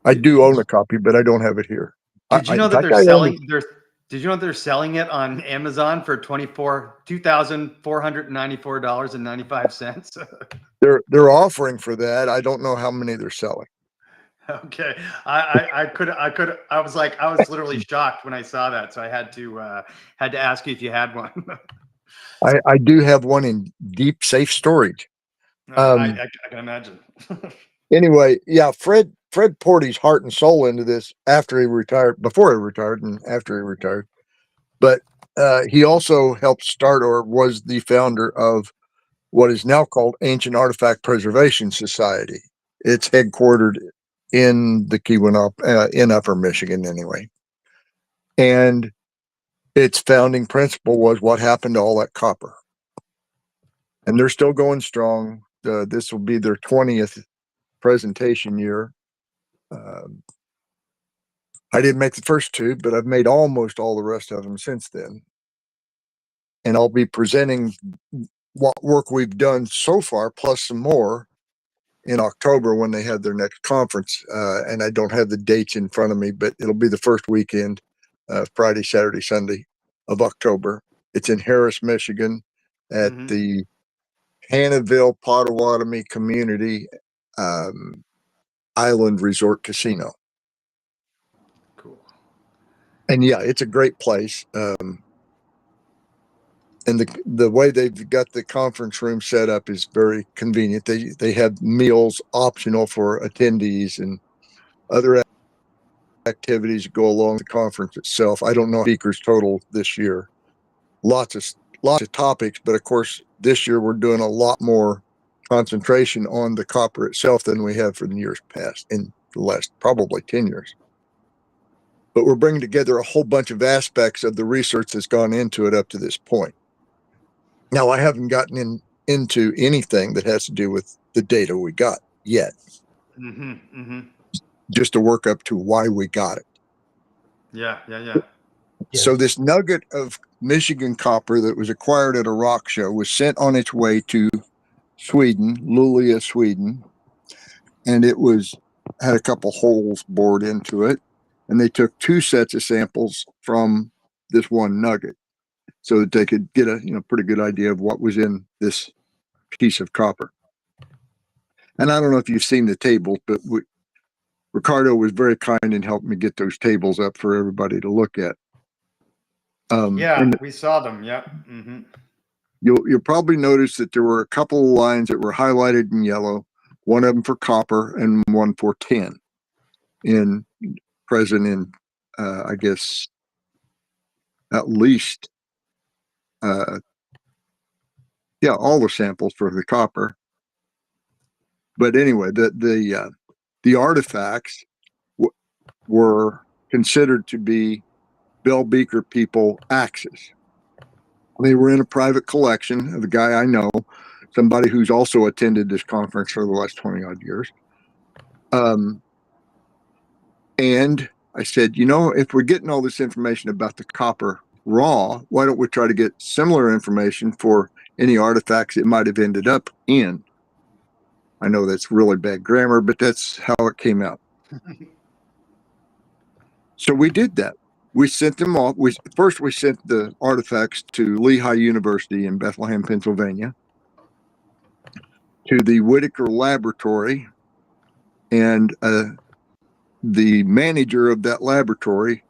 I do own a copy, but I don't have it here. Did you know that they're selling? Did you know they're selling it on Amazon for $2,494.95? They're offering for that. I don't know how many they're selling. Okay, I was literally shocked when I saw that, so I had to ask you if you had one. I do have one in deep safe storage. I can imagine. Anyway, yeah, Fred poured his heart and soul into this after he retired, before he retired, and after he retired. But he also helped start, or was the founder of, what is now called Ancient Artifact Preservation Society. It's headquartered in the Keweenaw, in Upper Michigan, anyway. And its founding principle was what happened to all that copper. And they're still going strong. This will be their 20th presentation year. I didn't make the first two, but I've made almost all the rest of them since then. And I'll be presenting what work we've done so far, plus some more, in October when they have their next conference. And I don't have the dates in front of me, but it'll be the first weekend, Friday, Saturday, Sunday of October. It's in Harris, Michigan, at the Hannahville Potawatomi Community Island Resort Casino. Cool. And yeah, it's a great place. And the way they've got the conference room set up is very convenient. They have meals optional for attendees and other activities that go along the conference itself. I don't know speakers total this year. Lots of topics, but of course this year we're doing a lot more concentration on the copper itself than we have for the years past, in the last probably 10 years. But we're bringing together a whole bunch of aspects of the research that's gone into it up to this point. Now, I haven't gotten into anything that has to do with the data we got yet. Just to work up to why we got it. Yeah. So this nugget of Michigan copper that was acquired at a rock show was sent on its way to Sweden, Luleå, Sweden, and it had a couple holes bored into it, and they took 2 sets of samples from this one nugget, so that they could get a pretty good idea of what was in this piece of copper. And I don't know if you've seen the tables, but Ricardo was very kind and helped me get those tables up for everybody to look at. We saw them. Yeah. You'll probably notice that there were a couple of lines that were highlighted in yellow, one of them for copper and one for tin, present in I guess at least all the samples for the copper. But anyway, the artifacts were considered to be Bell Beaker people axes. They were in a private collection of a guy I know, somebody who's also attended this conference for the last 20 odd years. And I said, if we're getting all this information about the copper raw, why don't we try to get similar information for any artifacts it might have ended up in? I know that's really bad grammar, but that's how it came out. So we did that. We sent them off. First we sent the artifacts to Lehigh University in Bethlehem, Pennsylvania, to the Whitaker Laboratory, and the manager of that laboratory,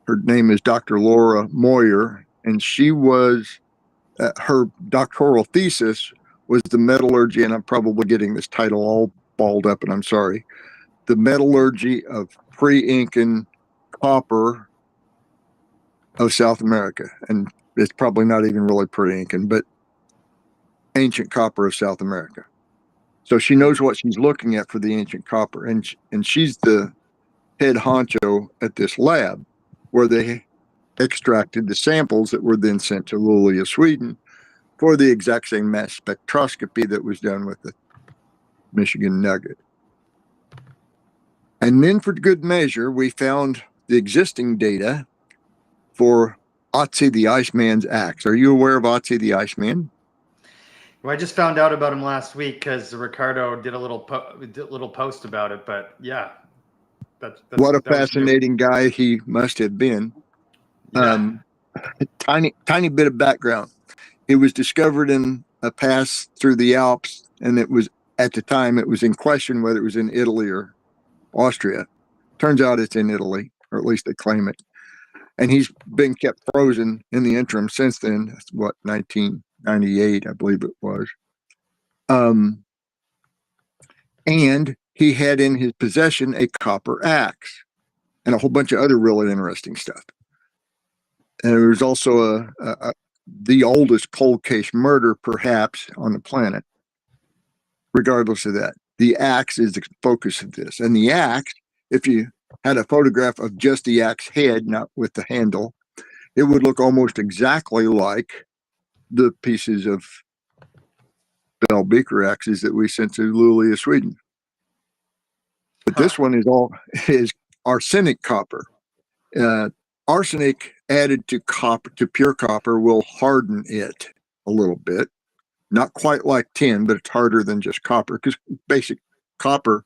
her name is Dr. Laura Moyer, and she was, her doctoral thesis was the metallurgy, and I'm probably getting this title all balled up, and I'm sorry, the metallurgy of pre-Incan copper of South America. And it's probably not even really pre-Incan, but ancient copper of South America. So she knows what she's looking at for the ancient copper. And she's the head honcho at this lab where they extracted the samples that were then sent to Luleå, Sweden for the exact same mass spectroscopy that was done with the Michigan nugget. And then for good measure, we found the existing data for Otzi the Iceman's axe. Are you aware of Otzi the Iceman? Well, I just found out about him last week because Ricardo did a little post about it. But yeah, what a fascinating guy he must have been. Yeah. Tiny bit of background. It was discovered in a pass through the Alps, and it was at the time it was in question whether it was in Italy or Austria. Turns out it's in Italy, or at least they claim it. And he's been kept frozen in the interim since then. That's what, 1998, I believe it was. And he had in his possession a copper axe and a whole bunch of other really interesting stuff. And there was also the oldest cold case murder, perhaps, on the planet. Regardless of that, the axe is the focus of this. And the axe, if you had a photograph of just the axe head, not with the handle, it would look almost exactly like the pieces of Bell Beaker axes that we sent to Luleå, Sweden. But this one is arsenic copper. Arsenic added to copper, to pure copper, will harden it a little bit. Not quite like tin, but it's harder than just copper, because basic copper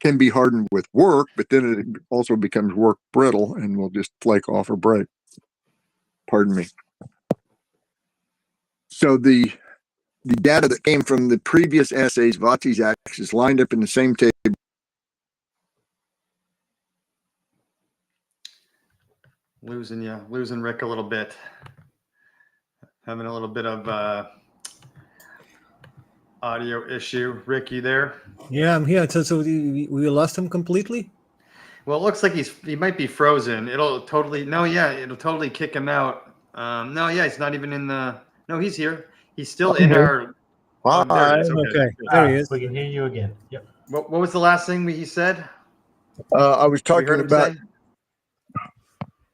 can be hardened with work, but then it also becomes work brittle and will just flake off or break. Pardon me. So the data that came from the previous assays of Otzi's axe is lined up in the same table. Losing Rick a little bit. Having a little bit of audio issue. Rick, you there? Yeah, I'm here. So we lost him completely? Well, it looks like he might be frozen. It'll totally kick him out. He's not even in the. No, he's here. He's still in our. Hi. Okay, there he is. We can hear you again. Yep. What was the last thing he said? I was talking about. Say?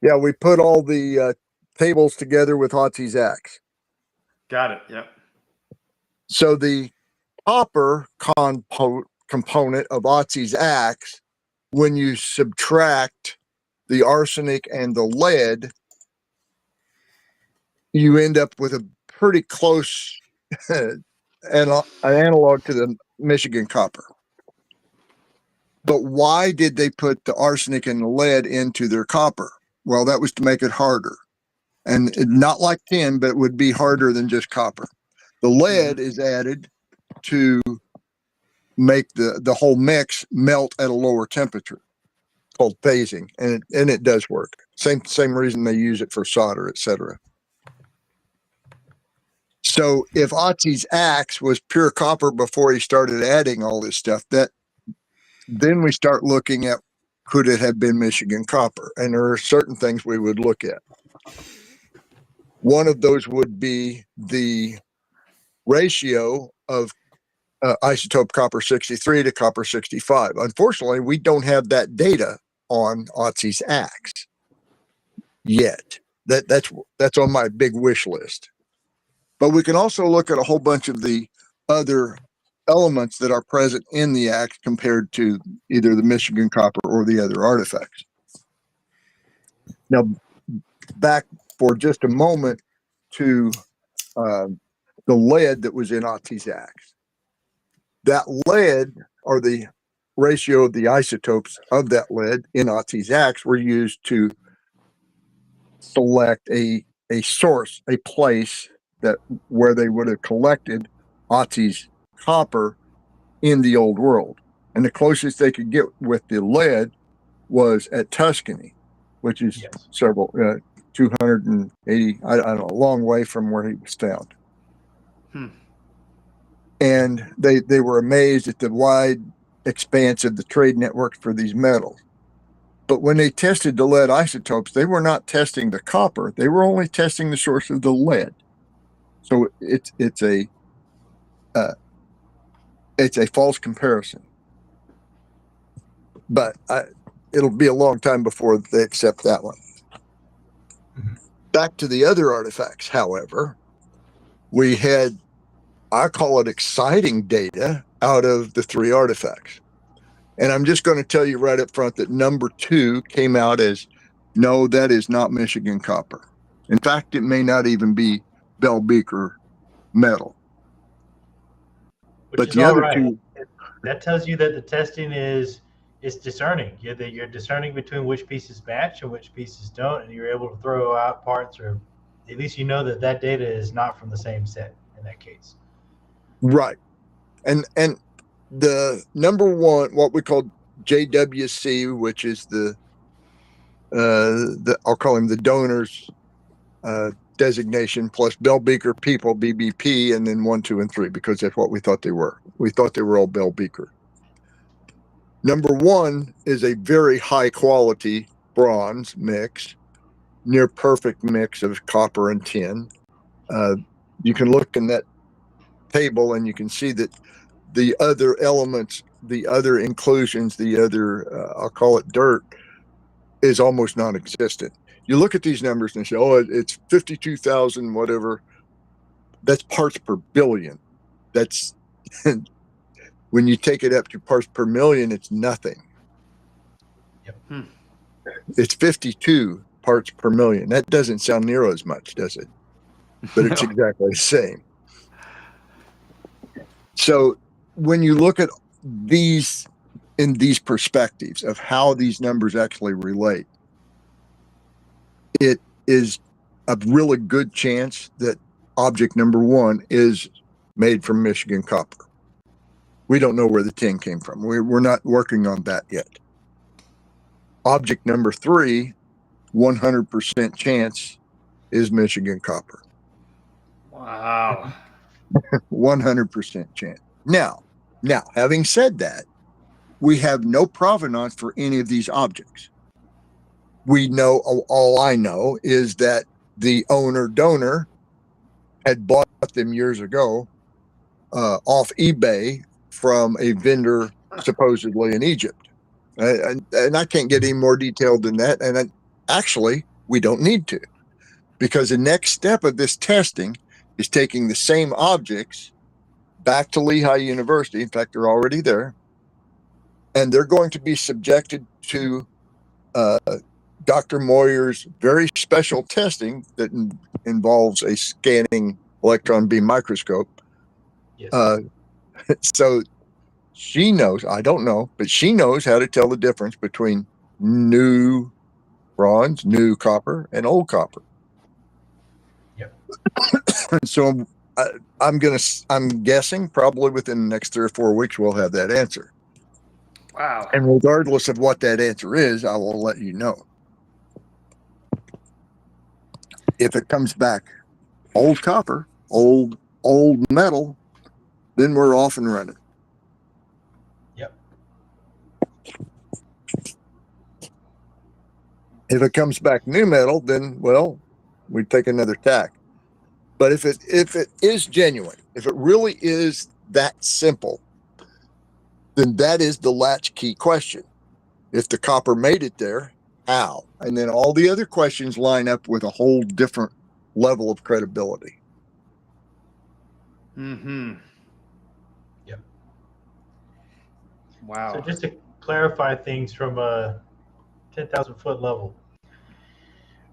Yeah, we put all the tables together with Otzi's axe. Got it. Yep. So the copper component of Otzi's axe, when you subtract the arsenic and the lead, you end up with a pretty close an analog to the Michigan copper. But why did they put the arsenic and the lead into their copper? Well, that was to make it harder. And not like tin, but it would be harder than just copper. The lead is added to make the whole mix melt at a lower temperature, called phasing, and it does work. Same reason they use it for solder, etc. So if Otzi's axe was pure copper before he started adding all this stuff, then we start looking at, could it have been Michigan copper? And there are certain things we would look at. One of those would be the ratio of isotope copper 63 to copper 65. Unfortunately, we don't have that data on Otzi's axe yet. That's on my big wish list. But we can also look at a whole bunch of the other elements that are present in the axe compared to either the Michigan copper or the other artifacts. Now, back for just a moment to the lead that was in Otzi's axe. That lead, or the ratio of the isotopes of that lead in Otzi's axe, were used to select a source, a place where they would have collected Otzi's copper in the old world. And the closest they could get with the lead was at Tuscany, which is several 280, I don't know, a long way from where he was found. And they were amazed at the wide expanse of the trade network for these metals. But when they tested the lead isotopes, they were not testing the copper. They were only testing the source of the lead. So it's a false comparison. But it'll be a long time before they accept that one. Back to the other artifacts, however, we had, I call it exciting data out of the 3 artifacts. And I'm just going to tell you right up front that number 2 came out as, no, that is not Michigan copper. In fact, it may not even be Bell Beaker metal. Which But is the all other right. 2, That tells you that the testing is discerning. You're discerning between which pieces match and which pieces don't, and you're able to throw out parts, or at least you know that that data is not from the same set in that case. right. And the number 1, what we call JWC, which is the I'll call him the donors designation, plus Bell Beaker people, BBP, and then 1, 2, and 3, because that's what we thought they were. We thought they were all Bell Beaker. Number 1 is a very high quality bronze mix, near perfect mix of copper and tin. You can look in that table and you can see that the other elements, the other inclusions, the other, I'll call it dirt, is almost non-existent. You look at these numbers and say, oh, it's 52,000, whatever. That's parts per billion. That's, when you take it up to parts per million, it's nothing. Yep. It's 52 parts per million. That doesn't sound near as much, does it? But it's exactly the same. So when you look at these in these perspectives of how these numbers actually relate, it is a really good chance that object number 1 is made from Michigan copper. We don't know where the tin came from. We're not working on that yet. Object number 3, 100% chance is Michigan copper. Wow. 100% chance. Now, having said that, we have no provenance for any of these objects. We know, all I know is that the owner-donor had bought them years ago off eBay from a vendor supposedly in Egypt. And I can't get any more detailed than that. And actually, we don't need to, because the next step of this testing is taking the same objects back to Lehigh University. In fact, they're already there. And they're going to be subjected to Dr. Moyer's very special testing that involves a scanning electron beam microscope. Yes. So she knows, I don't know, but she knows how to tell the difference between new bronze, new copper, and old copper. Yep. So I'm guessing probably within the next 3 or 4 weeks we'll have that answer. Wow. And regardless of what that answer is, I will let you know. If it comes back old copper, old metal, then we're off and running. Yep. If it comes back new metal, then, well, we take another tack. But if it is genuine, if it really is that simple, then that is the latchkey question. If the copper made it there, how? And then all the other questions line up with a whole different level of credibility. Mm-hmm. Yep. Wow. So just to clarify things from a 10,000 foot level,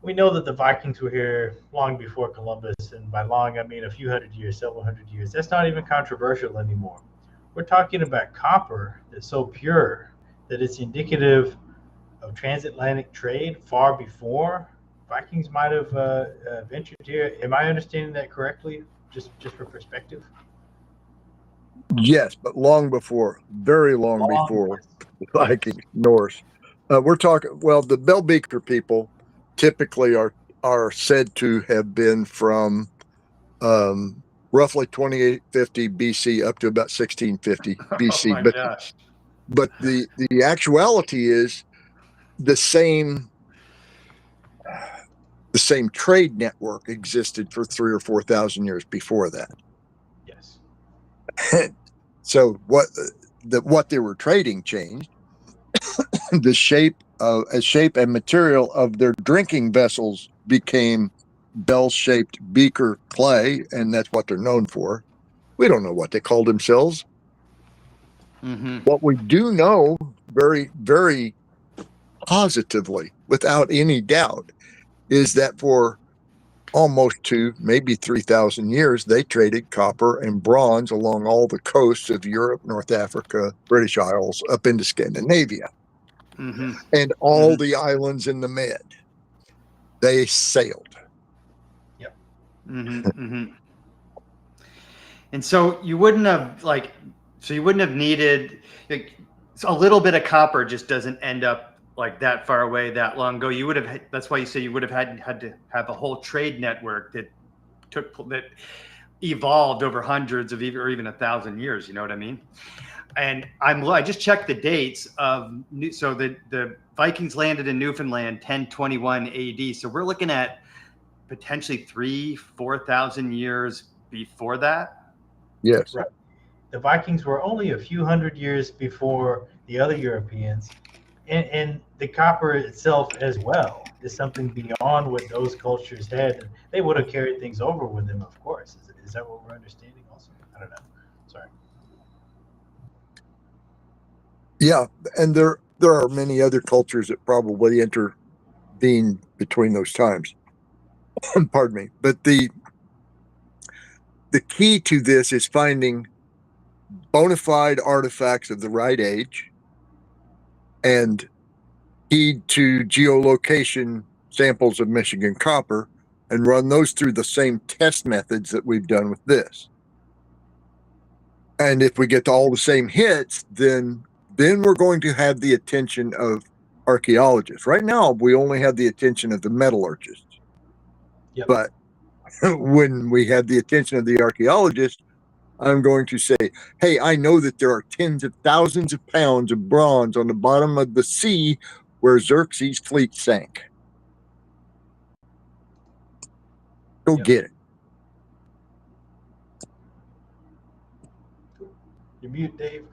we know that the Vikings were here long before Columbus, and by long I mean a few hundred years, several hundred years. That's not even controversial anymore. We're talking about copper that's so pure that it's indicative of transatlantic trade far before Vikings might have ventured here. Am I understanding that correctly? Just for perspective. Yes, but long before, very long before the Vikings, Norse. We're talking, well, the Bell Beaker people typically are said to have been from roughly 2850 BC up to about 1650 BC. Oh my gosh. But the actuality is the same trade network existed for 3,000 or 4,000 years before that. Yes. So what they were trading changed. The shape and material of their drinking vessels became bell-shaped beaker clay, and that's what they're known for. We don't know what they called themselves. Mm-hmm. What we do know very, very positively, without any doubt, is that for almost maybe 3,000 years, they traded copper and bronze along all the coasts of Europe, North Africa, British Isles, up into Scandinavia, Mm-hmm. and all the islands in the Med. They sailed. Yep. Mm-hmm. Mm-hmm. And so you wouldn't have needed so a little bit of copper just doesn't end up like that far away that long ago. You would have. That's why you say you would have had to have a whole trade network that evolved over hundreds of or even 1,000 years. You know what I mean? And I just checked the dates of so the Vikings landed in Newfoundland 1021 AD. So we're looking at potentially 3,000-4,000 years before that. Yes. Right. The Vikings were only a few hundred years before the other Europeans, and the copper itself as well is something beyond what those cultures had. And they would have carried things over with them, of course. Is that what we're understanding also? I don't know. Sorry. Yeah, and there are many other cultures that probably intervened between those times. Pardon me. But the key to this is finding bona fide artifacts of the right age and heed to geolocation samples of Michigan copper and run those through the same test methods that we've done with this. And if we get to all the same hits, then we're going to have the attention of archaeologists. Right now, we only have the attention of the metallurgists. Yep. But when we have the attention of the archaeologists, I'm going to say, hey, I know that there are tens of thousands of pounds of bronze on the bottom of the sea where Xerxes' fleet sank. Go get it. You're mute, Dave.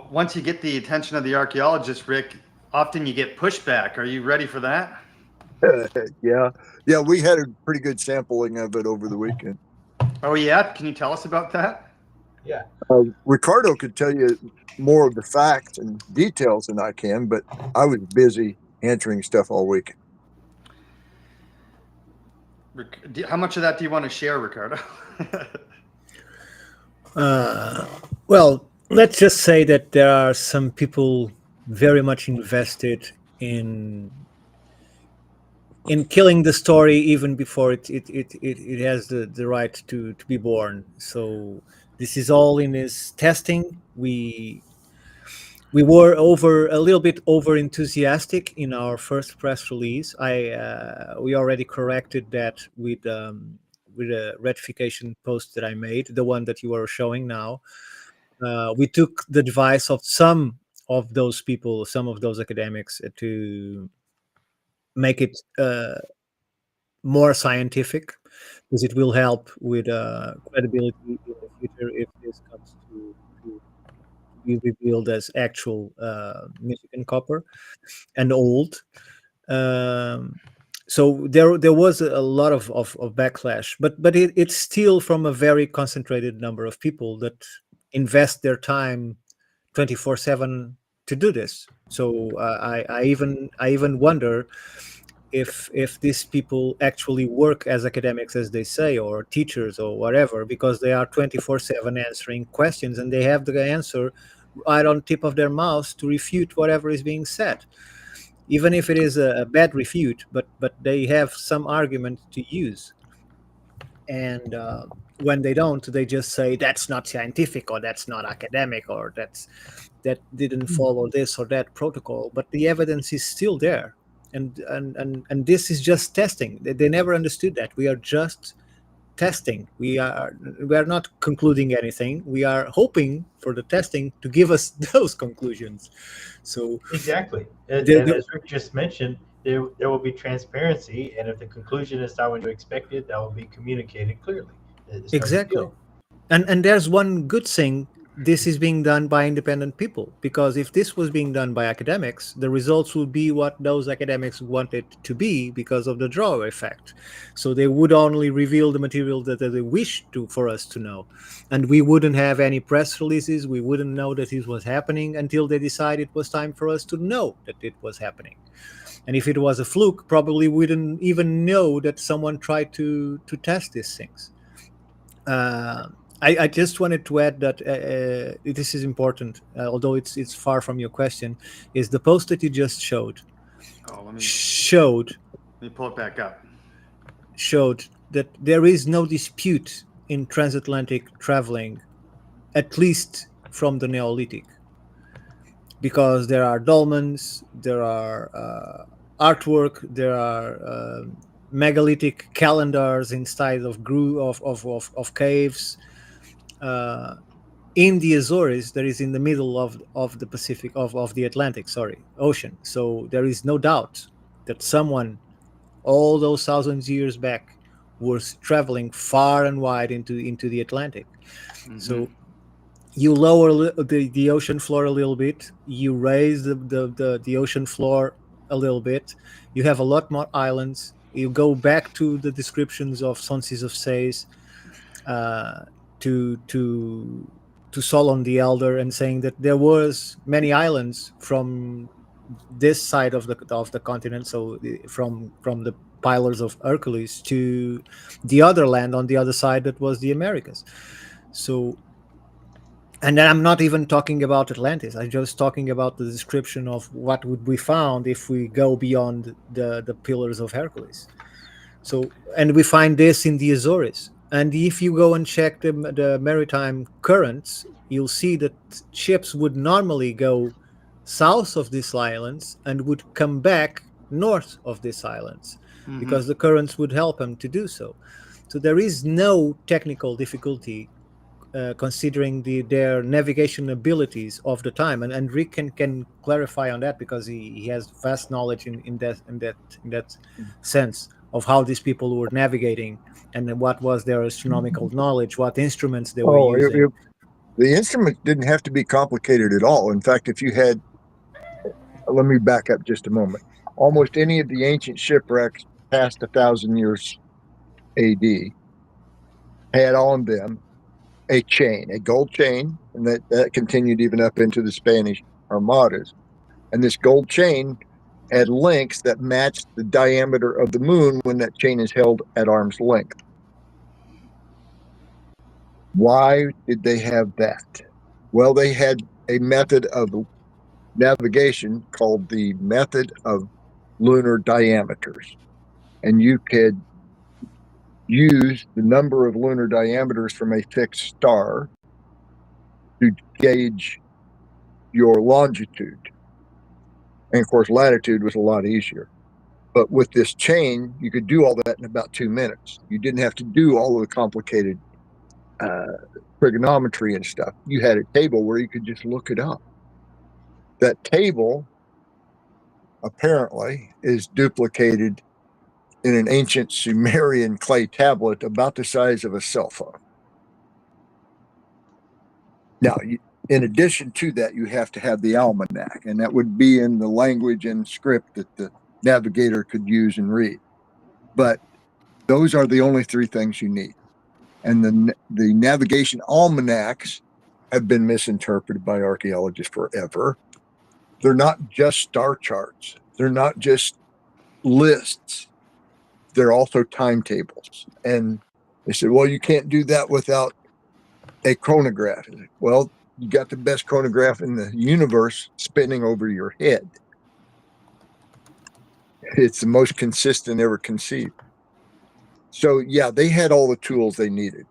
Once you get the attention of the archaeologists, Rick, often you get pushback. Are you ready for that? Yeah, we had a pretty good sampling of it over the weekend. Oh yeah, can you tell us about that? Yeah. Ricardo could tell you more of the facts and details than I can, but I was busy answering stuff all week. How much of that do you want to share, Ricardo? Well, let's just say that there are some people very much invested in killing the story even before it has the right to be born. So this is all in his testing. We were a little bit over enthusiastic in our first press release. We already corrected that with a rectification post that I made, the one that you are showing now. We took the advice of some of those people, some of those academics, to make it more scientific, because it will help with credibility in the future if this comes to be revealed as actual Michigan copper and old. So there was a lot of backlash, but it's still from a very concentrated number of people that invest their time 24/7 to do this. So I even wonder if these people actually work as academics as they say, or teachers or whatever, because they are 24/7 answering questions and they have the answer right on tip of their mouth to refute whatever is being said, even if it is a bad refute, but they have some argument to use. And when they don't, they just say that's not scientific, or that's not academic, or that didn't follow this or that protocol. But the evidence is still there, and this is just testing. They never understood that we are just testing. We are not concluding anything. We are hoping for the testing to give us those conclusions. So exactly, and the- as Rick just mentioned, there will be transparency, and if the conclusion is not what you expected, that will be communicated clearly. It's no big exactly. deal. And there's one good thing. This is being done by independent people, because if this was being done by academics, the results would be what those academics wanted to be because of the draw effect. So they would only reveal the material that they wish to for us to know, and we wouldn't have any press releases. We wouldn't know that this was happening until they decided it was time for us to know that it was happening. And if it was a fluke, probably we didn't even know that someone tried to test these things. I just wanted to add that this is important, although it's far from your question. Is the post that you just showed Oh, let me pull it back up. Showed that there is no dispute in transatlantic traveling, at least from the Neolithic, because there are dolmens, there are artwork, there are megalithic calendars inside of caves. In the Azores, that is in the middle of the Pacific, of the Atlantic, Ocean. So there is no doubt that someone all those thousands of years back was traveling far and wide into the Atlantic. Mm-hmm. So you lower the ocean floor a little bit, you raise the ocean floor a little bit, you have a lot more islands. You go back to the descriptions of Sonsis of Sais, to Solon the Elder, and saying that there was many islands from this side of the continent, so from the pillars of Hercules to the other land on the other side, that was the Americas. So, and then I'm not even talking about Atlantis. I'm just talking about the description of what would be found if we go beyond the pillars of Hercules. So, and we find this in the Azores. And if you go and check the maritime currents, you'll see that ships would normally go south of these islands and would come back north of these islands, Mm-hmm. because the currents would help them to do so. So there is no technical difficulty considering their navigation abilities of the time, and Rick can clarify on that, because he has vast knowledge in that sense of how these people were navigating and what was their astronomical knowledge, what instruments they were using. The instruments didn't have to be complicated at all. In fact, if you had, let me back up just a moment. Almost any of the ancient shipwrecks past 1,000 years AD had on them a chain, a gold chain, and that continued even up into the Spanish armadas. And this gold chain had links that matched the diameter of the moon when that chain is held at arm's length. Why did they have that? Well, they had a method of navigation called the method of lunar diameters. And you could use the number of lunar diameters from a fixed star to gauge your longitude. And of course, latitude was a lot easier. But with this chain, you could do all that in about 2 minutes. You didn't have to do all of the complicated trigonometry and stuff. You had a table where you could just look it up. That table apparently is duplicated in an ancient Sumerian clay tablet about the size of a cell phone. Now, in addition to that, you have to have the almanac, and that would be in the language and script that the navigator could use and read. But those are the only three things you need. And the navigation almanacs have been misinterpreted by archaeologists forever. They're not just star charts. They're not just lists. They're also timetables. And they said, well, you can't do that without a chronograph. Well, you got the best chronograph in the universe spinning over your head. It's the most consistent ever conceived. So, yeah, they had all the tools they needed.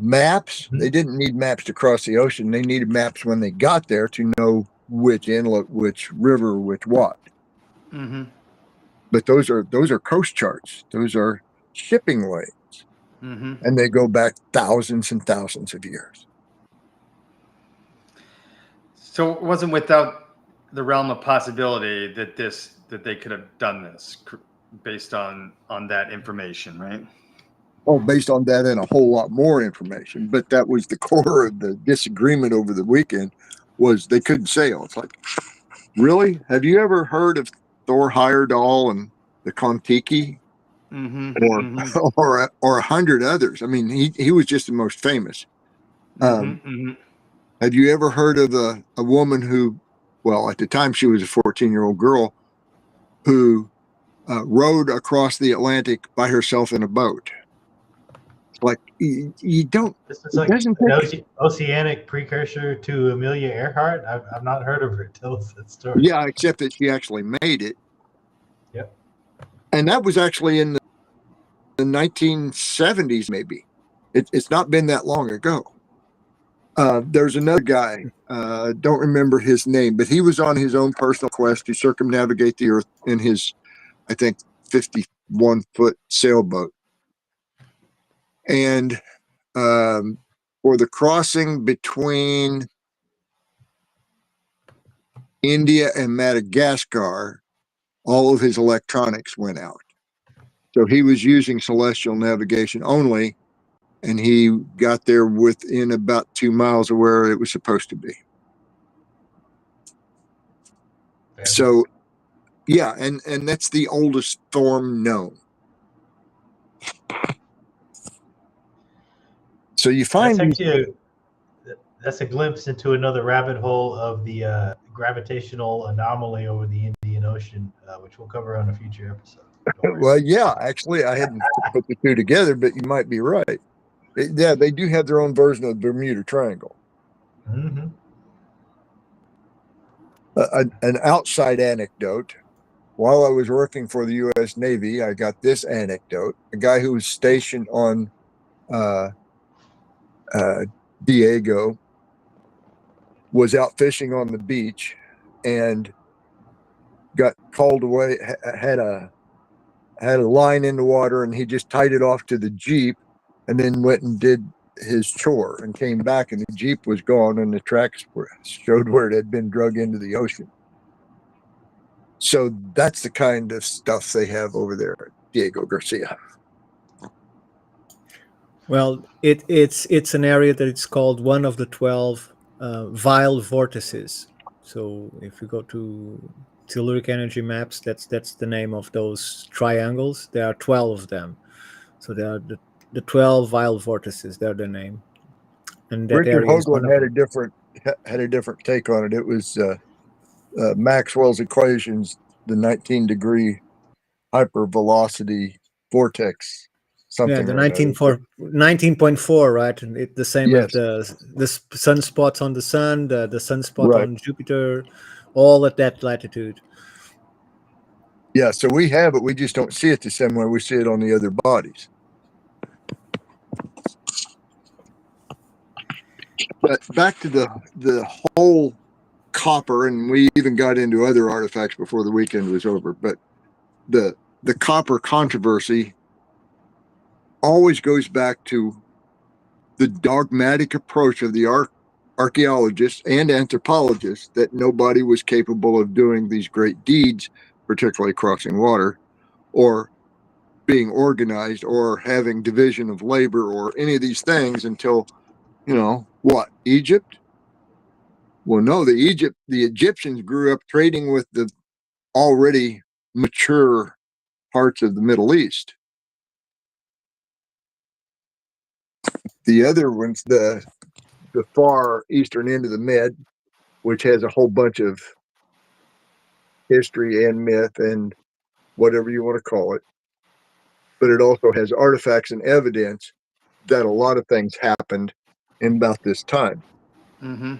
Maps, they didn't need maps to cross the ocean. They needed maps when they got there to know which inlet, which river, which what. Mm-hmm. But those are coast charts. Those are shipping lanes. and they go back thousands and thousands of years. So it wasn't without the realm of possibility that they could have done this based on that information, right? Oh, based on that and a whole lot more information. But that was the core of the disagreement over the weekend, was they couldn't sail. It's like, really? Have you ever heard of Thor Heyerdahl and the Kon-Tiki? Or 100 others? I mean, he was just the most famous. Have you ever heard of a woman who, well, at the time she was a 14-year-old girl who rowed across the Atlantic by herself in a boat? Like, you don't. This is like an oceanic precursor to Amelia Earhart. I've not heard of her. Tell us that story. Yeah, except that she actually made it. Yep. And that was actually in the 1970s, maybe. It's not been that long ago. There's another guy, don't remember his name, but he was on his own personal quest to circumnavigate the Earth in his, I think, 51-foot sailboat. And for the crossing between India and Madagascar, all of his electronics went out. So he was using celestial navigation only, and he got there within about 2 miles of where it was supposed to be. So, yeah, and that's the oldest storm known. So you find that's a glimpse into another rabbit hole of the gravitational anomaly over the Indian Ocean, which we'll cover on a future episode. Well, yeah, actually, I hadn't put the two together, but you might be right. Yeah, they do have their own version of the Bermuda Triangle. Mm-hmm. An outside anecdote. While I was working for the U.S. Navy, I got this anecdote. A guy who was stationed on Diego was out fishing on the beach and got called away, had a line in the water, and he just tied it off to the Jeep and then went and did his chore and came back, and the Jeep was gone and the tracks showed where it had been drug into the ocean. So that's the kind of stuff they have over there at Diego Garcia. Well, it's an area that it's called one of the 12 vile vortices. So if you go to telluric energy maps, that's the name of those triangles. There are 12 of them. So there are the 12 vile vortices. They're the name. And that Richard area is Hoagland had a different take on it. It was Maxwell's equations, the 19-degree hypervelocity vortex. Yeah, the 19.4, right? And it's the same as the sunspots on the sun, the sunspot on Jupiter, all at that latitude. Yeah, so we have it. We just don't see it the same way we see it on the other bodies. But back to the whole copper, and we even got into other artifacts before the weekend was over. But the copper controversy always goes back to the dogmatic approach of the archaeologists and anthropologists that nobody was capable of doing these great deeds, particularly crossing water, or being organized, or having division of labor, or any of these things until, what, Egypt? Well, no, the Egyptians grew up trading with the already mature parts of the Middle East. The other one's the far eastern end of the Med, which has a whole bunch of history and myth and whatever you want to call it. But it also has artifacts and evidence that a lot of things happened in about this time. Mm-hmm.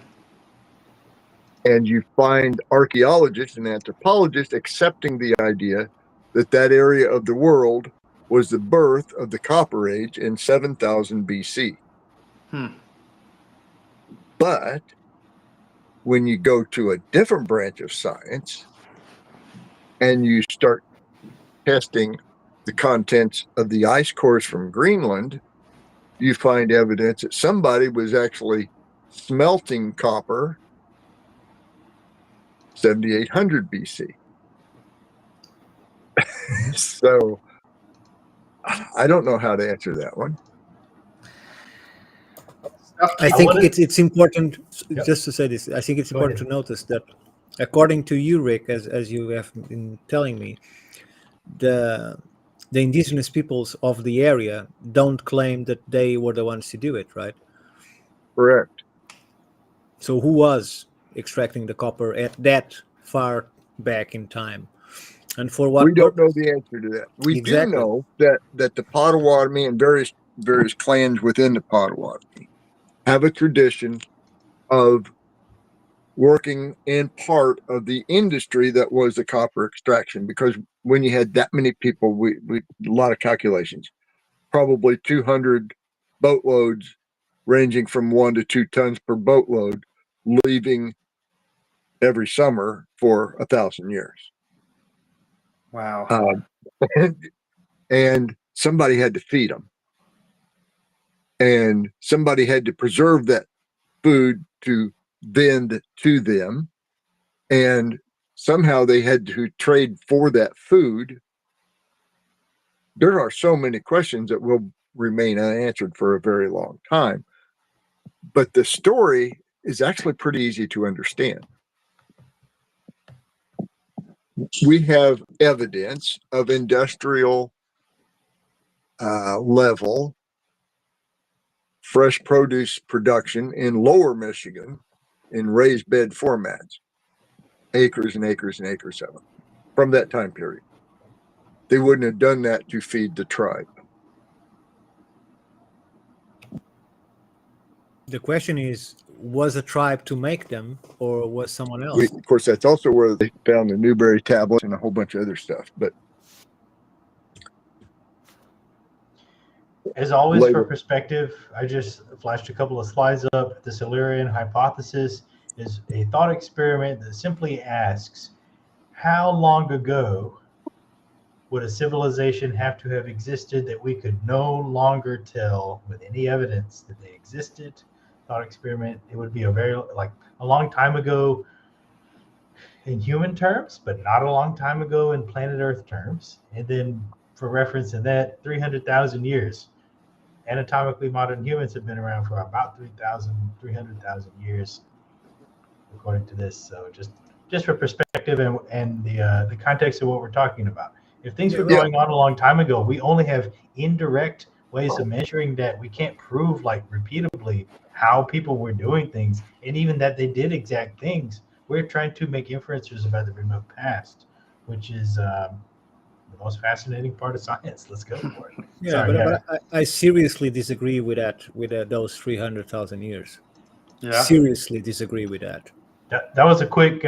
And you find archaeologists and anthropologists accepting the idea that that area of the world was the birth of the Copper Age in 7000 BC. But when you go to a different branch of science and you start testing the contents of the ice cores from Greenland, you find evidence that somebody was actually smelting copper 7,800 BC. So I don't know how to answer that one. I think it's important Yep. just to say this. I think it's Go important ahead. to notice that, according to you, Rick, as you have been telling me, the indigenous peoples of the area don't claim that they were the ones to do it, right? Correct. So who was extracting the copper at that far back in time, and for what We don't know purpose? the answer to that. We Exactly. do know that the Potawatomi and various clans within the Potawatomi have a tradition of working in part of the industry that was the copper extraction, because when you had that many people, we a lot of calculations, probably 200 boatloads ranging from 1 to 2 tons per boatload leaving every summer for 1,000 years. Wow. And somebody had to feed them, and somebody had to preserve that food to vend to them, and somehow they had to trade for that food. There are so many questions that will remain unanswered for a very long time, but the story is actually pretty easy to understand. We have evidence of industrial level fresh produce production in lower Michigan in raised bed formats, acres and acres and acres of them from that time period. They wouldn't have done that to feed the tribe. The question is, was a tribe to make them, or was someone else? Of course, that's also where they found the Newberry tablets and a whole bunch of other stuff. But As always, later. for perspective, I just flashed a couple of slides up. The Silurian hypothesis is a thought experiment that simply asks, how long ago would a civilization have to have existed that we could no longer tell with any evidence that they existed? Thought experiment. It would be a long time ago in human terms, but not a long time ago in planet Earth terms. And then for reference in that, 300,000 years. Anatomically, modern humans have been around for about 300,000 years, according to this. So just for perspective and the context of what we're talking about. If things were going on a long time ago, we only have indirect ways of measuring that. We can't prove repeatably how people were doing things, and even that they did exact things. We're trying to make inferences about the remote past, which is the most fascinating part of science. Let's go for it. Yeah, Sorry, but I seriously disagree with that. With those 300,000 years. Yeah. Seriously disagree with that. That was a quick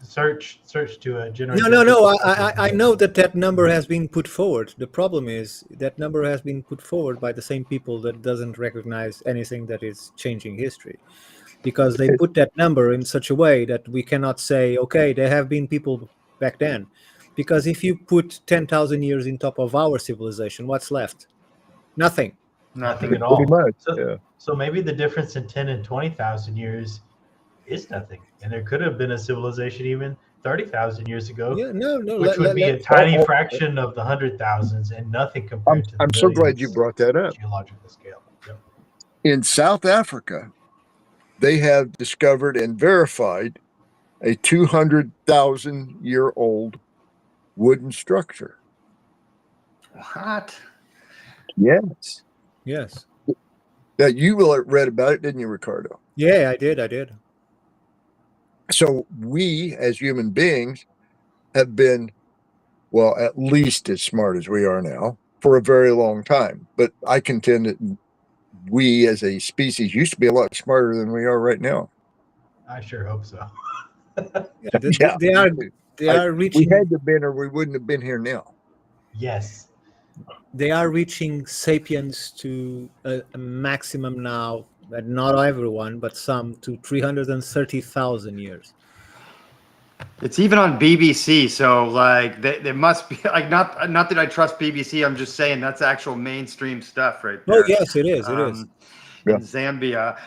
search to generate. No. I know that number has been put forward. The problem is that number has been put forward by the same people that doesn't recognize anything that is changing history, because they put that number in such a way that we cannot say, okay, there have been people back then. Because if you put 10,000 years in top of our civilization, what's left? Nothing. Nothing at all. Pretty much. So maybe the difference in 10 and 20,000 years is nothing, and there could have been a civilization even 30,000 years ago. Yeah, no. Which would be a tiny fraction of the 100,000s and nothing compared to the I'm so glad you brought that up. Geological scale. Yep. In South Africa, they have discovered and verified a 200,000-year-old wooden structure. What? Yes. Yes. Now, you read about it, didn't you, Ricardo? Yeah, I did. So we, as human beings, have been, well, at least as smart as we are now for a very long time. But I contend that we, as a species, used to be a lot smarter than we are right now. I sure hope so. They are reaching. We had to have been, or we wouldn't have been here now. Yes. They are reaching sapiens to a maximum now, but not everyone, but some, to 330,000 years. It's even on BBC, so like they must be like not that I trust BBC. I'm just saying that's actual mainstream stuff right there. Oh yes, it is. It is. In Zambia.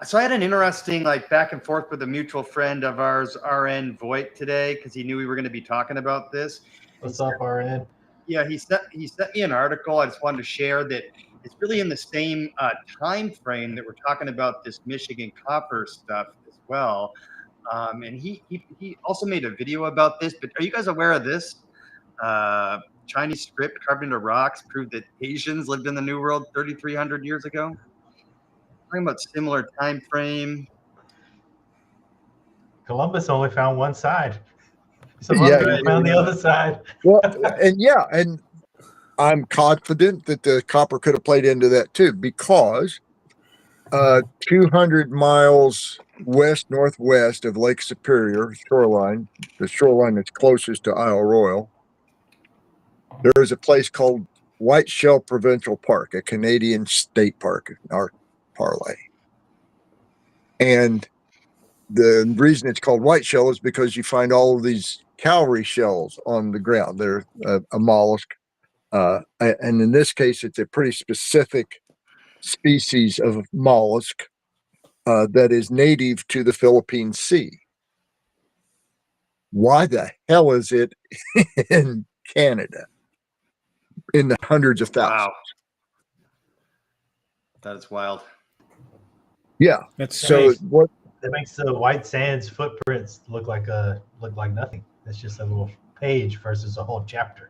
So I had an interesting like back and forth with a mutual friend of ours, RN Voigt, today because he knew we were going to be talking about this. What's up, RN? Yeah, he sent me an article. I just wanted to share that it's really in the same time frame that we're talking about this Michigan copper stuff as well. And he also made a video about this. But are you guys aware of this? Chinese script carved into rocks proved that Asians lived in the New World 3,300 years ago. Talking about similar time frame. Columbus only found one side. Some Yeah, other found the other side. Well, and I'm confident that the copper could have played into that too, because 200 miles west northwest of Lake Superior shoreline, the shoreline that's closest to Isle Royale, there is a place called White Shell Provincial Park, a Canadian state park, our parlay. And the reason it's called white shell is because you find all of these cowrie shells on the ground. They're a mollusk. And in this case, it's a pretty specific species of mollusk that is native to the Philippine Sea. Why the hell is it in Canada in the hundreds of thousands? Wow. That is wild. Yeah. What that makes the white sands footprints look like nothing. It's just a little page versus a whole chapter.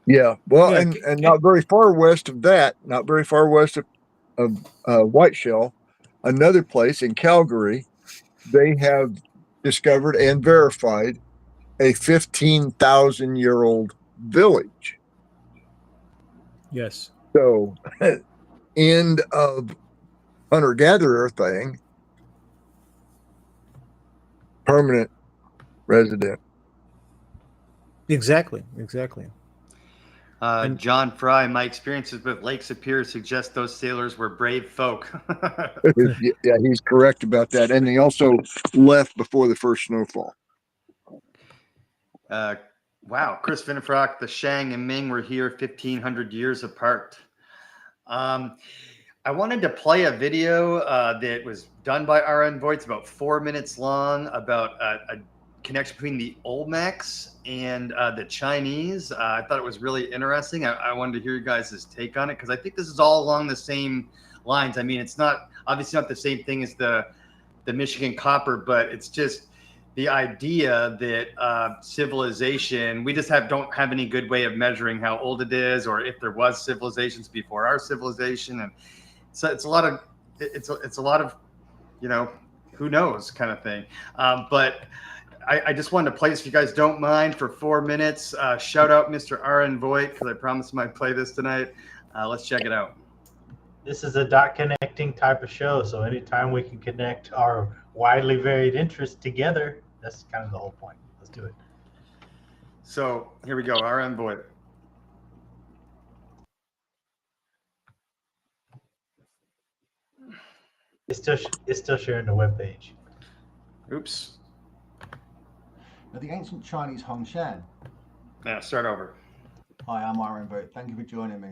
Yeah. Well, and not very far west of that, not very far west of White Shell, another place in Calgary, they have discovered and verified a 15,000-year-old village. Yes. So, end of hunter-gatherer thing, permanent resident. Exactly. John Fry, my experiences with Lake Superior suggest those sailors were brave folk. Yeah, he's correct about that. And they also left before the first snowfall. Wow, Chris Vinifrock, the Shang and Ming were here 1,500 years apart. I wanted to play a video that was done by RN Voigt. It's about 4 minutes long about a connection between the Olmecs and the Chinese. I thought it was really interesting. I wanted to hear you guys' take on it because I think this is all along the same lines. I mean, it's not obviously not the same thing as the Michigan copper, but it's just the idea that civilization, we just don't have any good way of measuring how old it is, or if there was civilizations before our civilization, and so it's a lot of who knows kind of thing. But I just wanted to play this if you guys don't mind for 4 minutes. Shout out Mr. RN Voigt because I promised him I'd play this tonight. Let's check it out. This is a dot connecting type of show, so anytime we can connect our widely varied interests together, that's kind of the whole point. Let's do it. So here we go, RN Voigt. It's still sharing the webpage. Oops. Now, the ancient Chinese Hongshan. Yeah, start over. Hi, I'm RN Voigt. Thank you for joining me.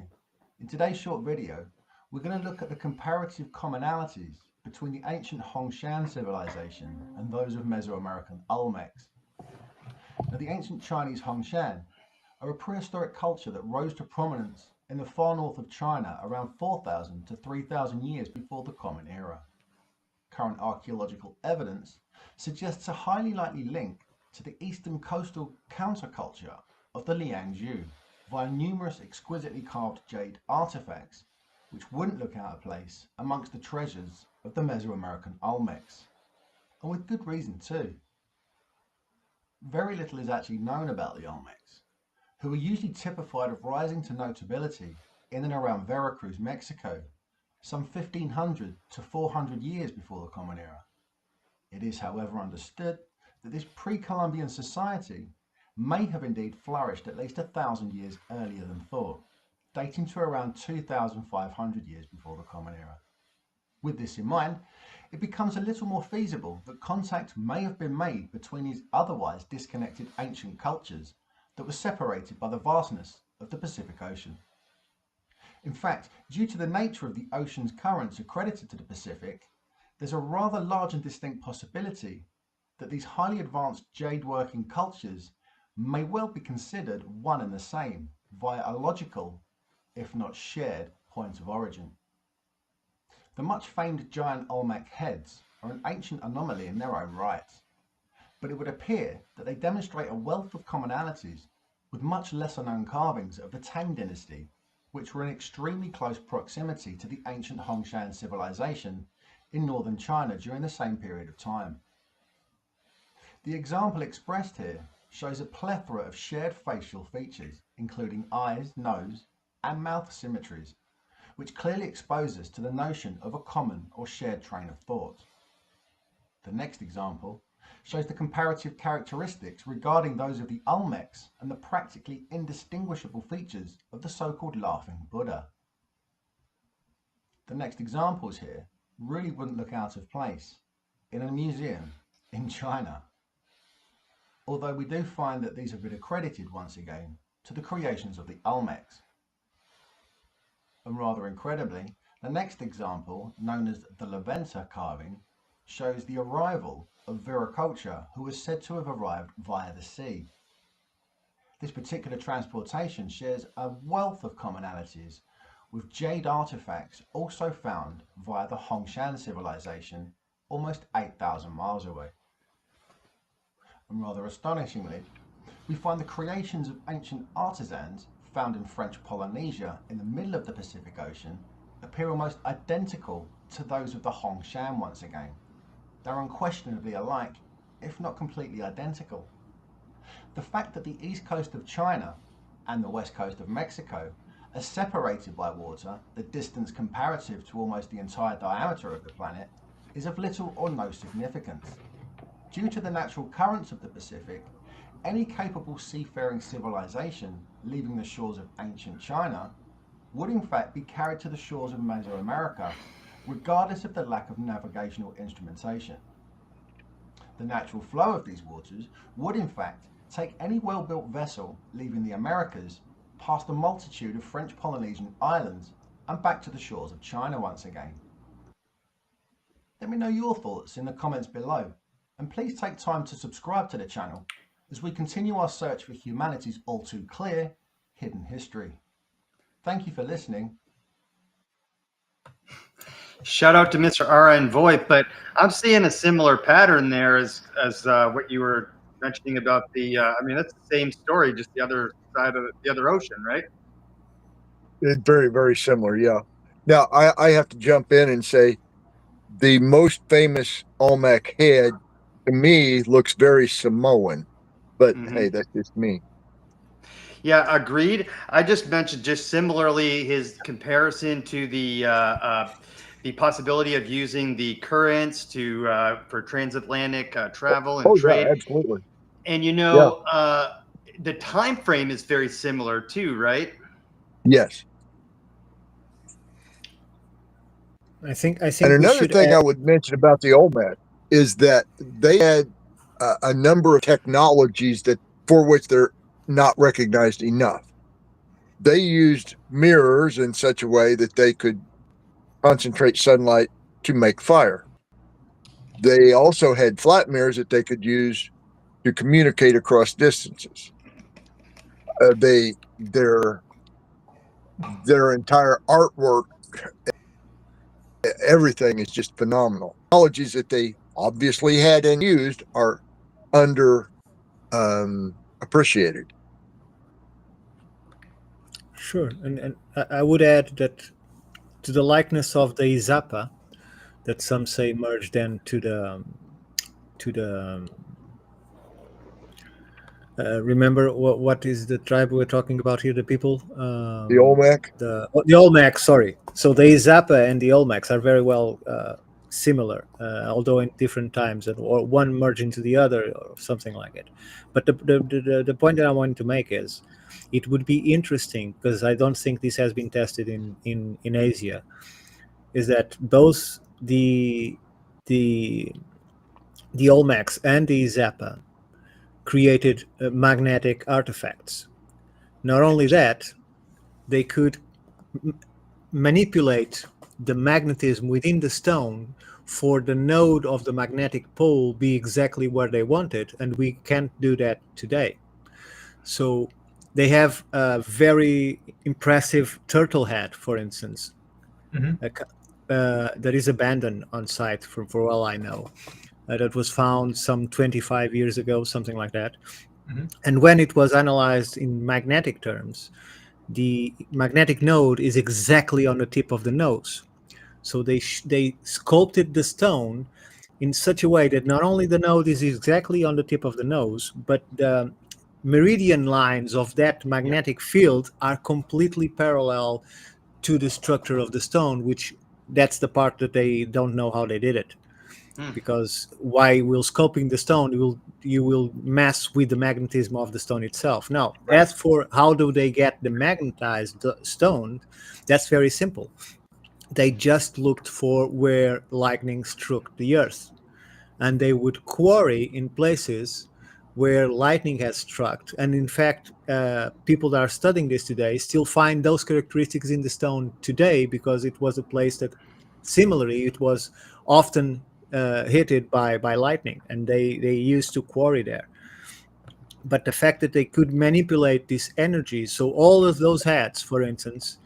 In today's short video, we're going to look at the comparative commonalities between the ancient Hongshan civilization and those of Mesoamerican Olmecs. Now, the ancient Chinese Hongshan are a prehistoric culture that rose to prominence in the far north of China around 4,000 to 3,000 years before the Common Era. Current archaeological evidence suggests a highly likely link to the eastern coastal counterculture of the Liangzhu via numerous exquisitely carved jade artifacts, which wouldn't look out of place amongst the treasures of the Mesoamerican Olmecs. And with good reason too. Very little is actually known about the Olmecs, who are usually typified of rising to notability in and around Veracruz, Mexico, some 1,500 to 400 years before the Common Era. It is, however, understood that this pre-Columbian society may have indeed flourished at least 1,000 years earlier than thought, dating to around 2,500 years before the Common Era. With this in mind, it becomes a little more feasible that contact may have been made between these otherwise disconnected ancient cultures that were separated by the vastness of the Pacific Ocean. In fact, due to the nature of the ocean's currents accredited to the Pacific, there's a rather large and distinct possibility that these highly advanced jade working cultures may well be considered one and the same via a logical, if not shared, point of origin. The much famed giant Olmec heads are an ancient anomaly in their own right, but it would appear that they demonstrate a wealth of commonalities with much lesser known carvings of the Tang dynasty, which were in extremely close proximity to the ancient Hongshan civilization in northern China during the same period of time. The example expressed here shows a plethora of shared facial features, including eyes, nose, and mouth symmetries, which clearly expose us to the notion of a common or shared train of thought. The next example shows the comparative characteristics regarding those of the Olmecs and the practically indistinguishable features of the so-called Laughing Buddha. The next examples here really wouldn't look out of place in a museum in China, although we do find that these have been accredited once again to the creations of the Olmecs. And rather incredibly, the next example, known as the Leventa carving, shows the arrival of Viracocha, who was said to have arrived via the sea. This particular transportation shares a wealth of commonalities with jade artifacts also found via the Hongshan civilization almost 8,000 miles away. And rather astonishingly, we find the creations of ancient artisans found in French Polynesia in the middle of the Pacific Ocean appear almost identical to those of the Hongshan once again. They're unquestionably alike, if not completely identical. The fact that the east coast of China and the west coast of Mexico are separated by water, the distance comparative to almost the entire diameter of the planet, is of little or no significance. Due to the natural currents of the Pacific, any capable seafaring civilization leaving the shores of ancient China would in fact be carried to the shores of Mesoamerica, regardless of the lack of navigational instrumentation. The natural flow of these waters would in fact take any well-built vessel leaving the Americas past a multitude of French Polynesian islands and back to the shores of China once again. Let me know your thoughts in the comments below, and please take time to subscribe to the channel as we continue our search for humanity's all too clear hidden history. Thank you for listening. Shout out to Mr. RN Voigt, but I'm seeing a similar pattern there as what you were mentioning about the. I mean, that's the same story, just the other side of the other ocean, right? It's very, very similar. Yeah. Now I have to jump in and say the most famous Olmec head to me looks very Samoan, but hey, that's just me. Yeah, agreed. I just mentioned just similarly his comparison to the possibility of using the currents to for transatlantic travel and trade. Yeah, absolutely. And you know, the time frame is very similar too, right? Yes. I think. And another thing I would mention about the Olmec is that they had a number of technologies that for which they're not recognized enough. They used mirrors in such a way that they could concentrate sunlight to make fire. They also had flat mirrors that they could use to communicate across distances. Their entire artwork, everything is just phenomenal. Technologies that they obviously had and used are under appreciated. Sure, and I would add that to the likeness of the Izapa, that some say merged then to the remember what is the tribe we're talking about here? The people, the Olmec. The Olmec. Sorry. So the Izapa and the Olmecs are very well similar, although in different times, or one merged into the other, or something like it. But the point that I wanted to make is, it would be interesting, because I don't think this has been tested in Asia, is that both the the Olmecs and the Zappa created magnetic artifacts. Not only that, they could manipulate the magnetism within the stone for the node of the magnetic pole be exactly where they wanted, and we can't do that today. So they have a very impressive turtle head, for instance, that is abandoned on site for all I know. That was found some 25 years ago, something like that. And when it was analyzed in magnetic terms, the magnetic node is exactly on the tip of the nose. So they sculpted the stone in such a way that not only the node is exactly on the tip of the nose, but the meridian lines of that magnetic field are completely parallel to the structure of the stone, which that's the part that they don't know how they did it. Because while sculpting the stone, you will mess with the magnetism of the stone itself. Now, as for how do they get the magnetized stone, that's very simple. They just looked for where lightning struck the earth, and they would quarry in places where lightning has struck. And in fact, people that are studying this today still find those characteristics in the stone today, because it was a place that similarly it was often hit by lightning, and they used to quarry there. But the fact that they could manipulate this energy, so all of those heads, for instance,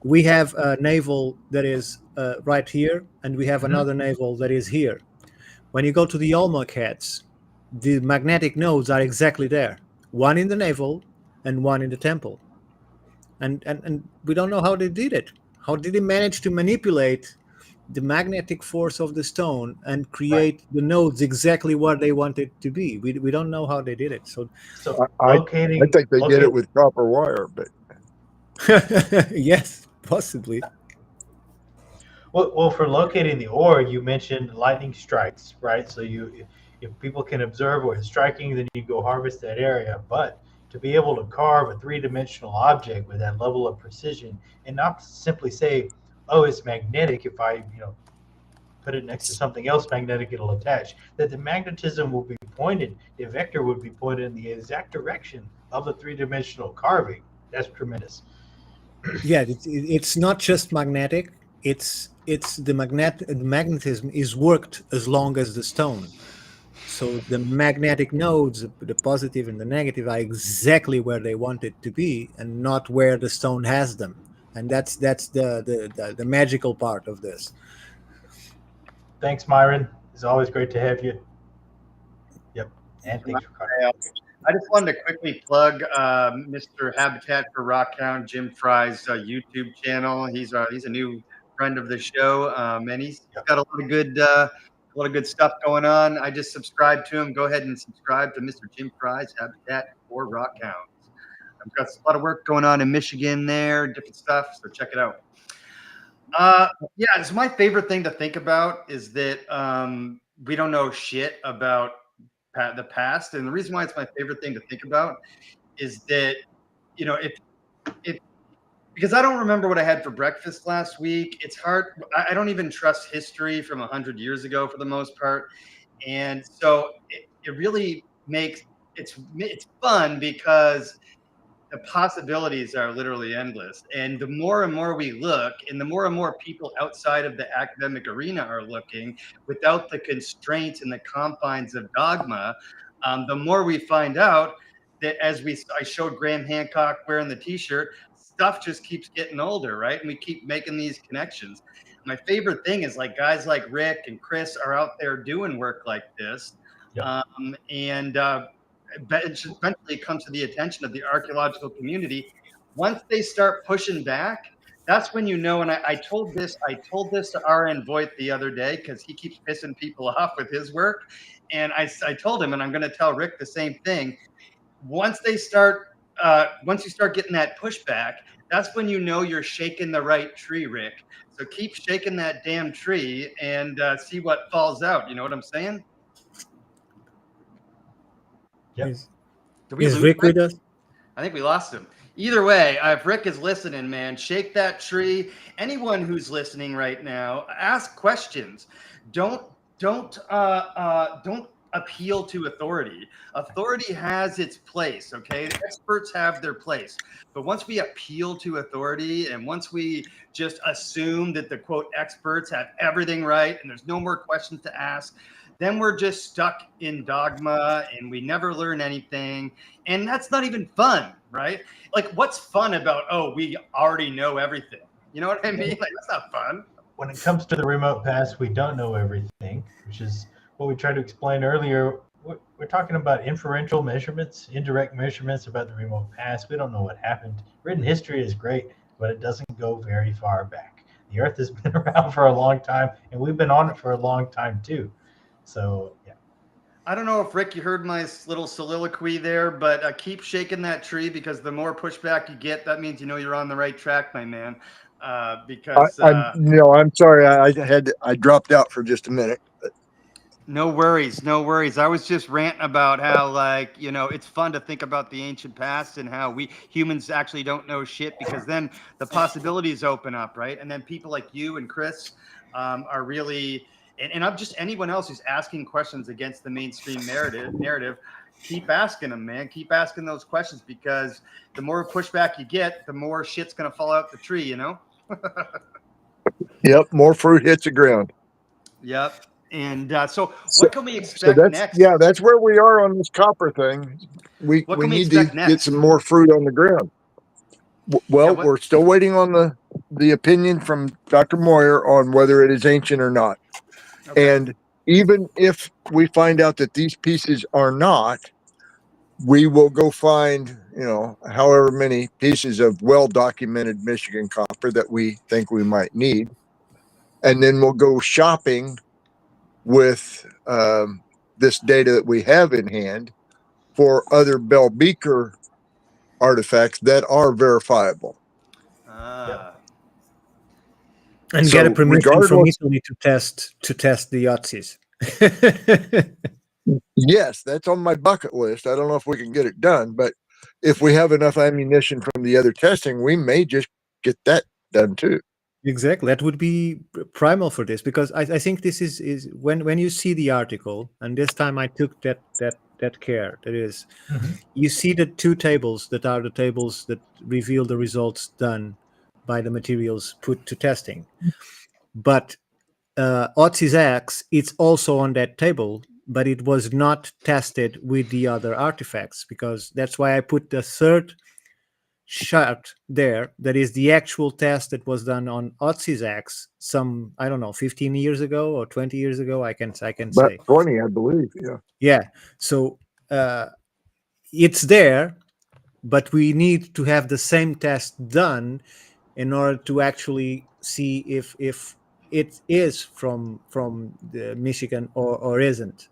we have a navel that is right here, and we have another navel that is here. When you go to the Olmec heads, the magnetic nodes are exactly there, one in the navel and one in the temple. And we don't know how they did it. How did they manage to manipulate the magnetic force of the stone and create the nodes exactly where they wanted to be? We don't know how they did it. So I think they did it with copper wire, but yes, possibly. Well, for locating the ore, you mentioned lightning strikes, right? So if people can observe where it's striking, then you go harvest that area. But to be able to carve a three-dimensional object with that level of precision, and not simply say, "Oh, it's magnetic," if I put it next to something else magnetic, it'll attach. That the magnetism will be pointed, the vector would be pointed in the exact direction of the three-dimensional carving. That's tremendous. Yeah, it's not just magnetic. It's the magnetism is worked as long as the stone. So the magnetic nodes, the positive and the negative, are exactly where they want it to be, and not where the stone has them. And that's the magical part of this. Thanks, Myron. It's always great to have you. Yep. And thanks, Ricardo. I just wanted to quickly plug Mr. Habitat for Rockhound, Jim Fry's YouTube channel. He's a new friend of the show, and he's got a lot of good stuff going on. I just subscribed to him. Go ahead and subscribe to Mr. Jim Fry's Habitat for Rockhounds. I've got a lot of work going on in Michigan there, different stuff, so check it out. Yeah, so my favorite thing to think about is that we don't know shit about the past, and the reason why it's my favorite thing to think about is that if because I don't remember what I had for breakfast last week. It's hard. I don't even trust history from 100 years ago for the most part, and so it really makes it's fun because the possibilities are literally endless. And the more and more we look, and the more people outside of the academic arena are looking without the constraints and the confines of dogma, the more we find out that I showed Graham Hancock wearing the t-shirt, stuff just keeps getting older, right? And we keep making these connections. My favorite thing is like guys like Rick and Chris are out there doing work like this. And eventually comes to the attention of the archaeological community. Once they start pushing back, that's when you know. And I told this to R.N. Voigt the other day because he keeps pissing people off with his work. And I told him, and I'm going to tell Rick the same thing. Once you start getting that pushback, that's when you know you're shaking the right tree, Rick. So keep shaking that damn tree and see what falls out. You know what I'm saying? Yep. Is Rick with us? I think we lost him. Either way, if Rick is listening, man, shake that tree. Anyone who's listening right now, ask questions. Don't appeal to authority. Authority has its place, okay? Experts have their place. But once we appeal to authority and once we just assume that the quote experts have everything right and there's no more questions to ask, then we're just stuck in dogma and we never learn anything. And that's not even fun, right? Like, what's fun about, oh, we already know everything? You know what I mean? Like, that's not fun. When it comes to the remote past, we don't know everything, which is what we tried to explain earlier. We're talking about inferential measurements, indirect measurements about the remote past. We don't know what happened. Written history is great, but it doesn't go very far back. The Earth has been around for a long time, and we've been on it for a long time too. So, yeah. I don't know if, Rick, you heard my little soliloquy there, but keep shaking that tree, because the more pushback you get, that means you know you're on the right track, my man. Because I'm sorry, I dropped out for just a minute. no worries, no worries. I was just ranting about how, like, you know, it's fun to think about the ancient past and how we humans actually don't know shit, because then the possibilities open up, right? And then people like you and Chris are really, and I'm just anyone else who's asking questions against the mainstream narrative. Keep asking them, man. Keep asking those questions, because the more pushback you get, the more shit's gonna fall out the tree, you know? Yep, more fruit hits the ground. Yep. And so what can we expect next? Yeah, that's where we are on this copper thing. We need to get some more fruit on the ground. Well, we're still waiting on the opinion from Dr. Moyer on whether it is ancient or not. Okay. And even if we find out that these pieces are not, we will go find, however many pieces of well-documented Michigan copper that we think we might need. And then we'll go shopping with this data that we have in hand for other Bell Beaker artifacts that are verifiable. And get a permission from Italy to test the Yahtzees. Yes, that's on my bucket list. I don't know if we can get it done, but if we have enough ammunition from the other testing, we may just get that done too. Exactly, that would be primal for this, because I think this is when you see the article, and this time I took that care. That is, you see the two tables that are the tables that reveal the results done by the materials put to testing. But Yahtzees X, it's also on that table, but it was not tested with the other artifacts, because that's why I put the third chart there. That is the actual test that was done on Yahtzees X some, I don't know, 15 years ago or 20 years ago. I can About say 20, I believe. Yeah. So it's there, but we need to have the same test done in order to actually see if it is from the Michigan or isn't.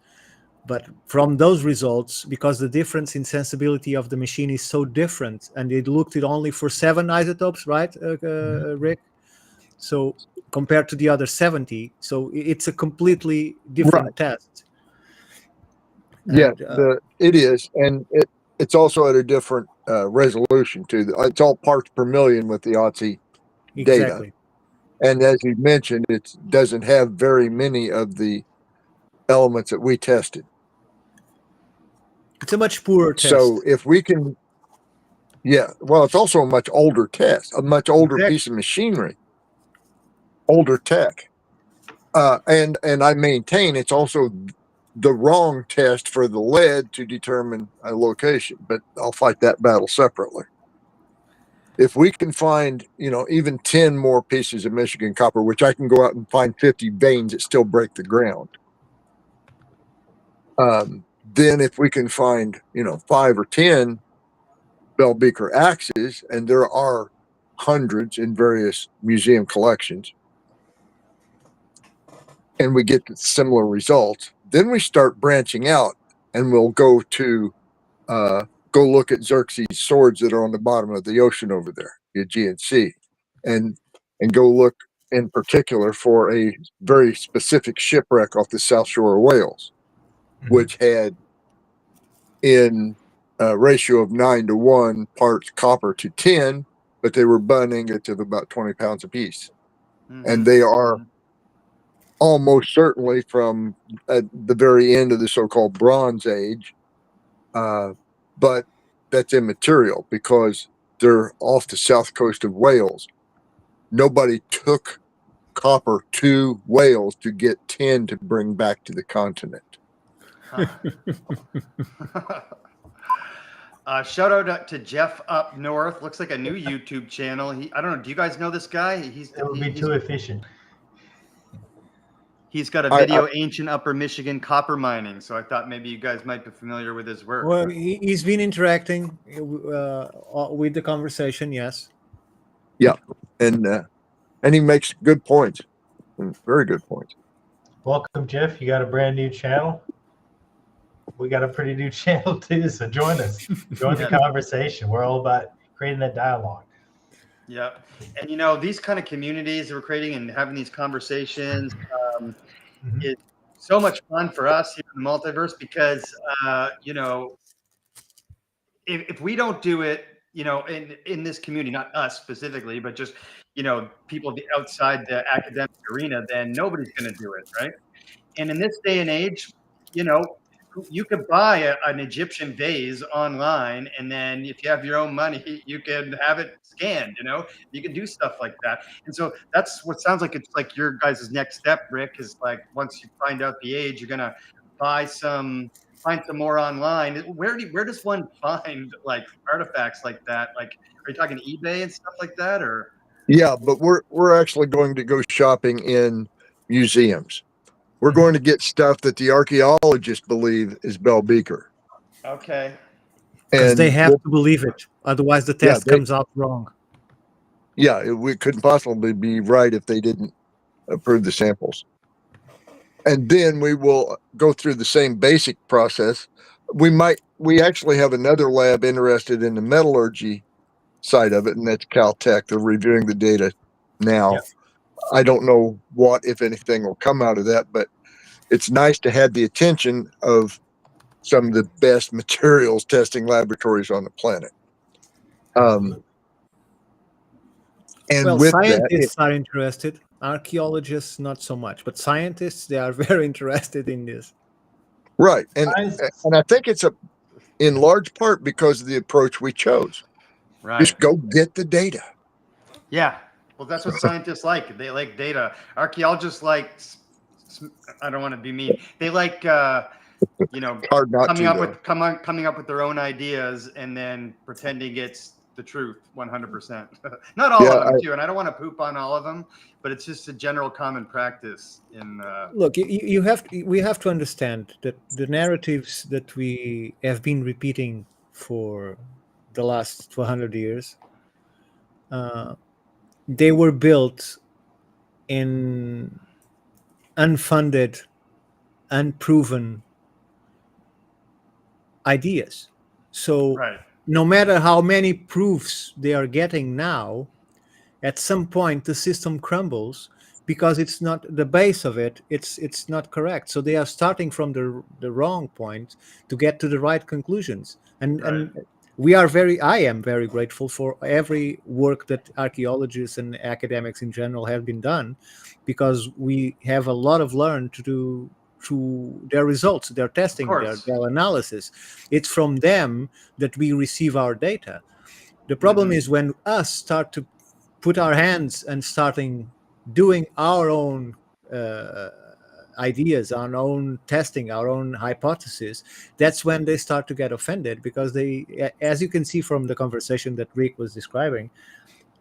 But from those results, because the difference in sensibility of the machine is so different, and it looked at only for 7 isotopes, right, Rick? So compared to the other 70, so it's a completely different test. Yeah, it is, and it's also at a different resolution too. It's all parts per million with the Yahtzee data. Exactly. And as you mentioned, it doesn't have very many of the elements that we tested. It's a much poorer test. So if we can, well, it's also a much older test, a much older piece of machinery, older tech. And I maintain it's also the wrong test for the lead to determine a location, but I'll fight that battle separately. If we can find, even 10 more pieces of Michigan copper, which I can go out and find 50 veins that still break the ground. Then if we can find, 5 or 10 Bell Beaker axes, and there are hundreds in various museum collections, and we get similar results, then we start branching out, and we'll go to go look at Xerxes swords that are on the bottom of the ocean over there, the Aegean Sea, and go look in particular for a very specific shipwreck off the South Shore of Wales, which had in ratio of 9-to-1 parts copper to tin, but they were bun ingots of about 20 pounds apiece. And they are almost certainly from at the very end of the so-called Bronze Age, but that's immaterial because they're off the south coast of Wales. Nobody took copper to Wales to get tin to bring back to the continent. Shout out to Jeff up north. Looks like a new YouTube channel. I don't know. Do you guys know this guy? It would be too efficient. He's got a video, Ancient Upper Michigan Copper Mining. So I thought maybe you guys might be familiar with his work. Well, he's been interacting with the conversation, yes. Yeah, and he makes good points, very good points. Welcome, Jeff. You got a brand new channel. We got a pretty new channel too, so join us. Join the conversation. We're all about creating that dialogue. Yeah, and you know, these kind of communities that we're creating and having these conversations is so much fun for us here in the multiverse because you know, if we don't do it, you know, in this community, not us specifically, but just, you know, people outside the academic arena, then nobody's going to do it, right? And in this day and age, you know, you could buy an Egyptian vase online, and then if you have your own money, you can have it scanned, you know, you can do stuff like that. And so that's what sounds like it's like your guys' next step, Rick, is like once you find out the age, you're going to find some more online. Where does one find like artifacts like that? Like, are you talking eBay and stuff like that, or? Yeah, but we're actually going to go shopping in museums. We're going to get stuff that the archaeologists believe is Bell Beaker. Okay. Because they have to believe it, otherwise the test comes out wrong. Yeah, it couldn't possibly be right if they didn't approve the samples. And then we will go through the same basic process. We actually have another lab interested in the metallurgy side of it, and that's Caltech. They're reviewing the data now. Yep. I don't know what, if anything, will come out of that, but it's nice to have the attention of some of the best materials testing laboratories on the planet. And well, with scientists are interested. Archaeologists, not so much, but scientists, they are very interested in this. Right, and I think it's in large part because of the approach we chose. Right. Just go get the data. Yeah. Well, that's what scientists like. They like data. Archaeologists like, I don't want to be mean. They like, you know, coming up with their own ideas and then pretending it's the truth 100%. Not all of them too, and I don't want to poop on all of them, but it's just a general common practice in look, we have to understand that the narratives that we have been repeating for the last 200 years, they were built in unfunded, unproven ideas. So no matter how many proofs they are getting now, at some point the system crumbles because it's not the base of it. It's not correct. So they are starting from the wrong point to get to the right conclusions. And I am very grateful for every work that archaeologists and academics in general have been done, because we have a lot of learn to do through their results, their testing, their analysis. It's from them that we receive our data. The problem is when us start to put our hands and starting doing our own ideas, our own testing, our own hypothesis, that's when they start to get offended, because they, as you can see from the conversation that Rick was describing,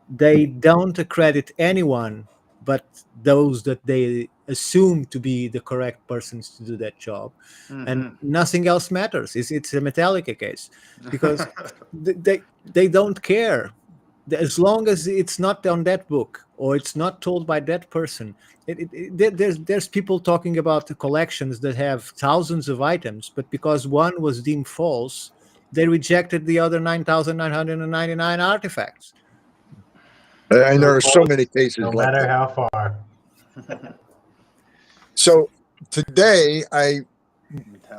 they don't accredit anyone but those that they assume to be the correct persons to do that job. And nothing else matters. It's a Metallica case, because they don't care. As long as it's not on that book or it's not told by that person. There's people talking about the collections that have thousands of items, but because one was deemed false, they rejected the other 9,999 artifacts. And there are so many cases. No matter how far. So today I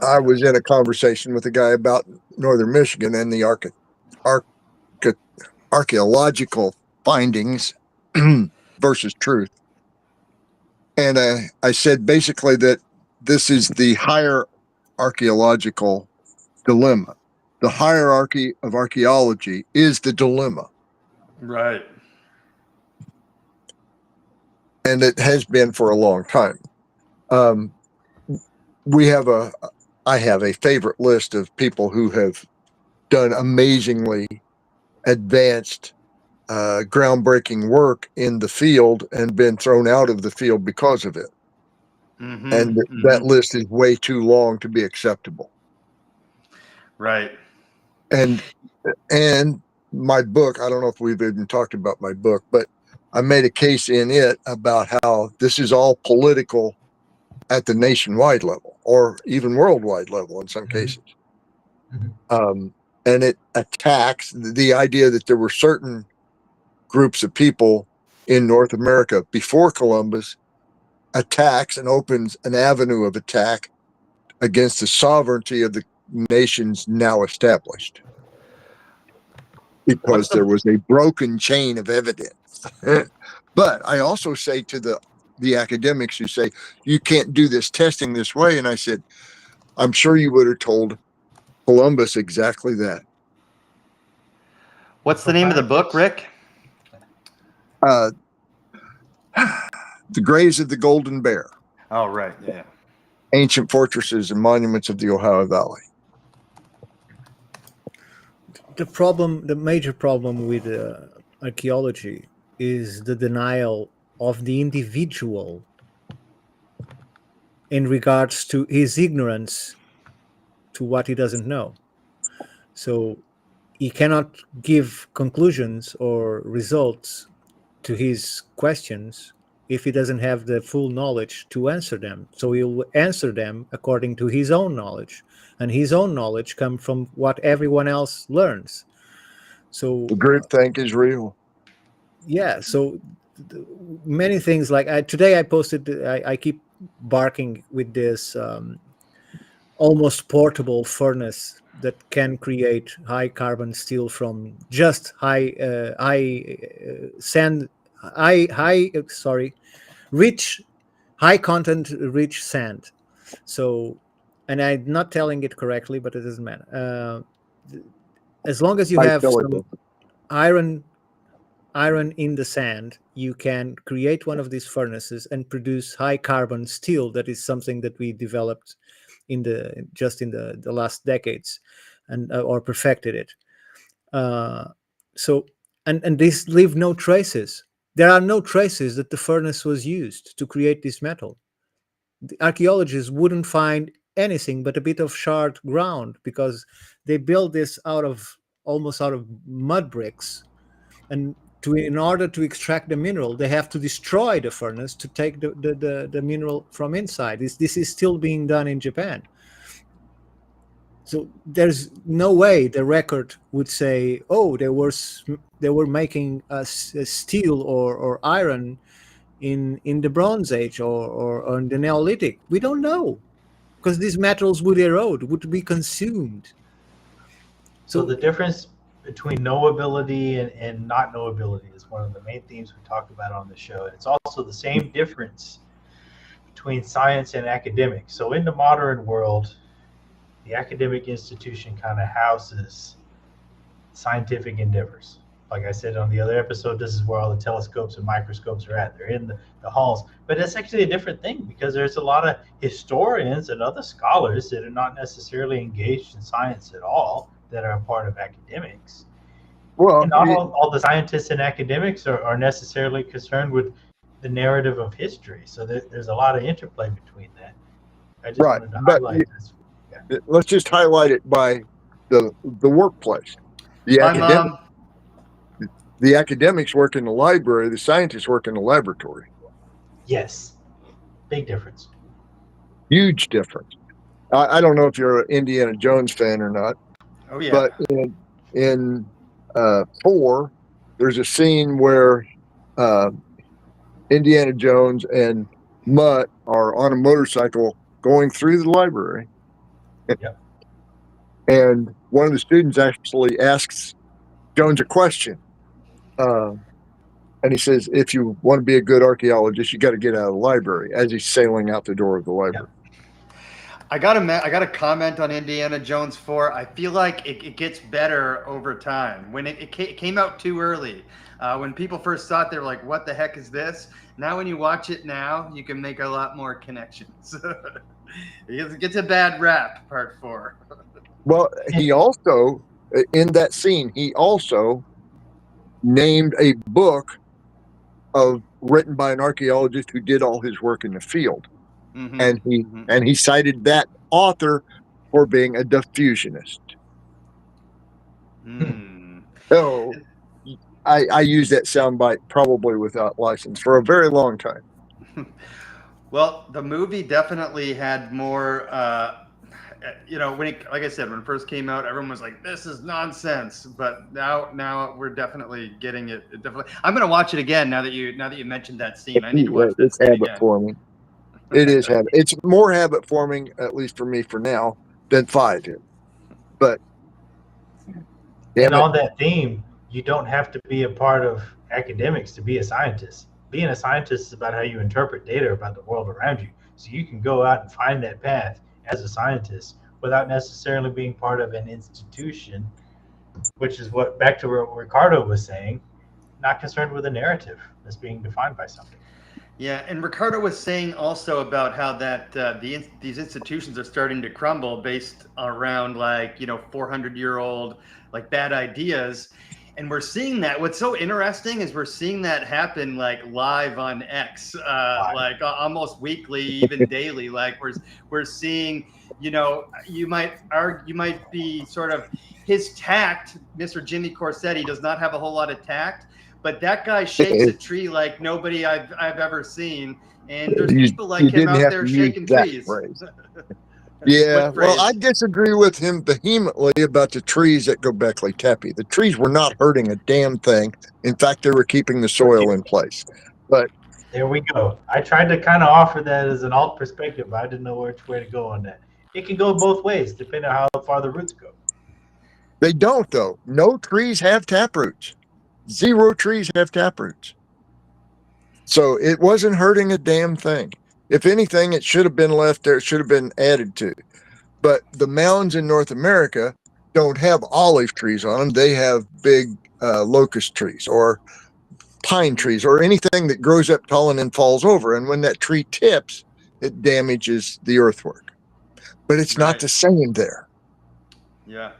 I was in a conversation with a guy about northern Michigan and the archaeological findings versus truth. And I said basically that this is the higher archaeological dilemma. The hierarchy of archaeology is the dilemma. Right. And it has been for a long time. I have a favorite list of people who have done amazingly advanced, groundbreaking work in the field and been thrown out of the field because of it. Mm-hmm. And that list is way too long to be acceptable. Right. And my book, I don't know if we've even talked about my book, but I made a case in it about how this is all political at the nationwide level or even worldwide level in some cases. And it attacks the idea that there were certain groups of people in North America before Columbus, attacks and opens an avenue of attack against the sovereignty of the nations now established. Because there was a broken chain of evidence. But I also say to the academics who say, you can't do this testing this way. And I said, I'm sure you would have told Columbus exactly that. What's the name of the book, Rick? The Graves of the Golden Bear. Oh, right. Yeah. Ancient Fortresses and Monuments of the Ohio Valley. The major problem with archaeology is the denial of the individual in regards to his ignorance to what he doesn't know. So he cannot give conclusions or results to his questions if he doesn't have the full knowledge to answer them. So he'll answer them according to his own knowledge, and his own knowledge comes from what everyone else learns. So the groupthink is real. Yeah. So many things like today I posted. I keep barking with this almost portable furnace that can create high carbon steel from just high content rich sand. So, and I'm not telling it correctly, but it doesn't matter. As long as you have some iron in the sand, you can create one of these furnaces and produce high carbon steel. That is something that we developed in the last decades, and or perfected it. So these leave no traces. There are no traces that the furnace was used to create this metal. The archaeologists wouldn't find anything but a bit of charred ground, because they built this almost out of mud bricks, and in order to extract the mineral, they have to destroy the furnace to take the mineral from inside. This is still being done in Japan. So there's no way the record would say, oh, they were making steel or iron in the Bronze Age or in the Neolithic. We don't know, because these metals would erode, would be consumed. So the difference between knowability and not knowability is one of the main themes we talk about on the show. And it's also the same difference between science and academics. So in the modern world, the academic institution kind of houses scientific endeavors. Like I said on the other episode, this is where all the telescopes and microscopes are at. They're in the halls. But it's actually a different thing, because there's a lot of historians and other scholars that are not necessarily engaged in science at all that are a part of academics. Well, and not all the scientists and academics are necessarily concerned with the narrative of history. So there's a lot of interplay between that. I just wanted to highlight this. Yeah. Let's just highlight it by the workplace. The academics work in the library, the scientists work in the laboratory. Yes. Big difference. Huge difference. I don't know if you're an Indiana Jones fan or not. Oh, yeah. But in 4, there's a scene where Indiana Jones and Mutt are on a motorcycle going through the library, Yep. And one of the students actually asks Jones a question. And he says, if you want to be a good archaeologist, you got to get out of the library, as he's sailing out the door of the library. I got a comment on Indiana Jones 4. I feel like it gets better over time. When it came out too early, when people first saw it, they were like, what the heck is this? Now when you watch it now, you can make a lot more connections. It gets a bad rap, part 4. Well, he also, in that scene, he also named a book written by an archaeologist who did all his work in the field. And he cited that author for being a diffusionist. So I used that soundbite probably without license for a very long time. Well, the movie definitely had more, like I said, when it first came out, everyone was like, this is nonsense. But now we're definitely getting it. I'm going to watch it again now that you mentioned that scene. I need to watch It's habit forming. It is habit. It's more habit forming, at least for me for now, than 5 is. But on that theme, you don't have to be a part of academics to be a scientist. Being a scientist is about how you interpret data about the world around you. So you can go out and find that path as a scientist without necessarily being part of an institution, which is back to what Ricardo was saying, not concerned with a narrative that's being defined by something. Yeah, and Ricardo was saying also about how that these institutions are starting to crumble based around 400-year-old bad ideas, and we're seeing that. What's so interesting is we're seeing that happen live on X, almost weekly, even daily. We're seeing, you might be sort of his tact. Mr. Jimmy Corsetti does not have a whole lot of tact. But that guy shakes a tree like nobody I've ever seen, and there's people like him out there shaking trees. Yeah, well, I disagree with him vehemently about the trees at Göbekli Tepe. The trees were not hurting a damn thing. In fact, they were keeping the soil in place. But there we go. I tried to kind of offer that as an alt perspective, but I didn't know which way to go on that. It can go both ways, depending on how far the roots go. They don't, though. No trees have taproots. 0 trees have taproots. So it wasn't hurting a damn thing. If anything, it should have been left there. It should have been added to. But the mounds in North America don't have olive trees on them. They have big locust trees or pine trees or anything that grows up tall and then falls over. And when that tree tips, it damages the earthwork. But it's not the same there. Yeah.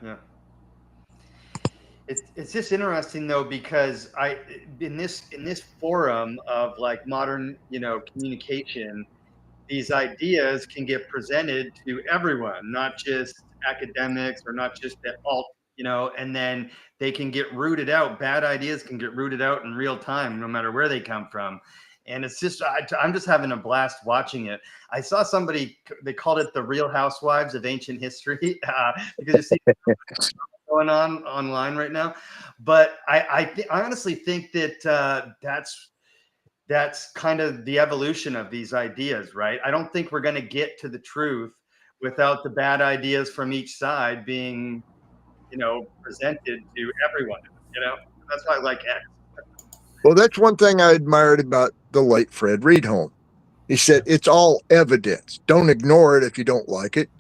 It's just interesting though, because in this forum of modern communication, these ideas can get presented to everyone, not just academics or not just the alt, and then they can get rooted out. Bad ideas can get rooted out in real time, no matter where they come from. And it's just, I'm just having a blast watching it. I saw somebody, they called it the Real Housewives of Ancient History, because you see going on online right now. But I honestly think that that's kind of the evolution of these ideas, right? I don't think we're going to get to the truth without the bad ideas from each side being, presented to everyone. That's why I like X. Well, that's one thing I admired about the late Fred Reedholm. He said, it's all evidence. Don't ignore it if you don't like it.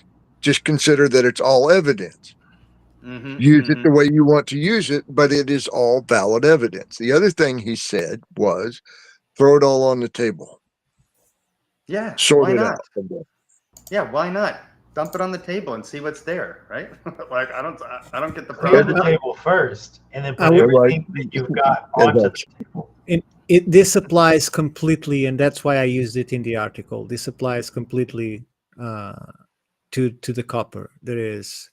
Just consider that it's all evidence. Use it the way you want to use it, but it is all valid evidence. The other thing he said was, throw it all on the table. Yeah, sort why it not? out. Yeah, why not? Dump it on the table and see what's there, right? I don't get the Clear problem. the table first, and then put everything that you've got onto the table. This applies completely, and that's why I used it in the article. This applies completely to the copper. There is,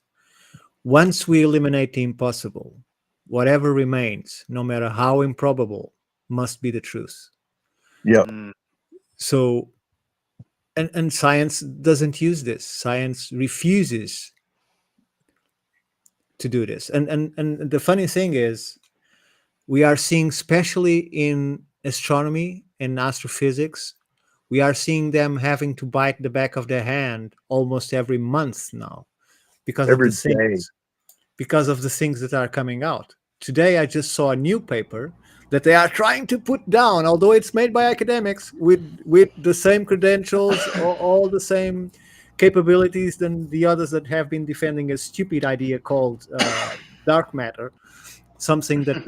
once we eliminate the impossible, whatever remains, no matter how improbable, must be the truth. Yeah. So, and science doesn't use this. Science refuses to do this. And the funny thing is, we are seeing, especially in astronomy and astrophysics, we are seeing them having to bite the back of their hand almost every month now, because Every of the things, because of the things that are coming out. Today, I just saw a new paper that they are trying to put down, although it's made by academics with the same credentials, all the same capabilities than the others that have been defending a stupid idea called dark matter, something that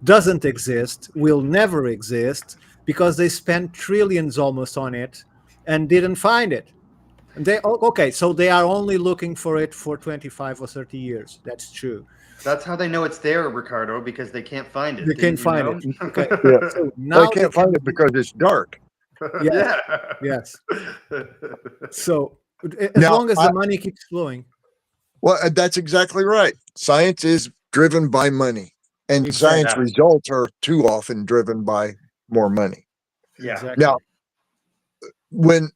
doesn't exist, will never exist, because they spent trillions almost on it and didn't find it. And so they are only looking for it for 25 or 30 years. That's true. That's how they know it's there, Ricardo, because they can't find it. They can't find it. Okay. Yeah. So Now they can't find it because it's dark. Yes. Yeah. Yes. So as long as the money keeps flowing. Well, that's exactly right. Science is driven by money, and Exactly. science results are too often driven by more money. Yeah. Exactly. Now, when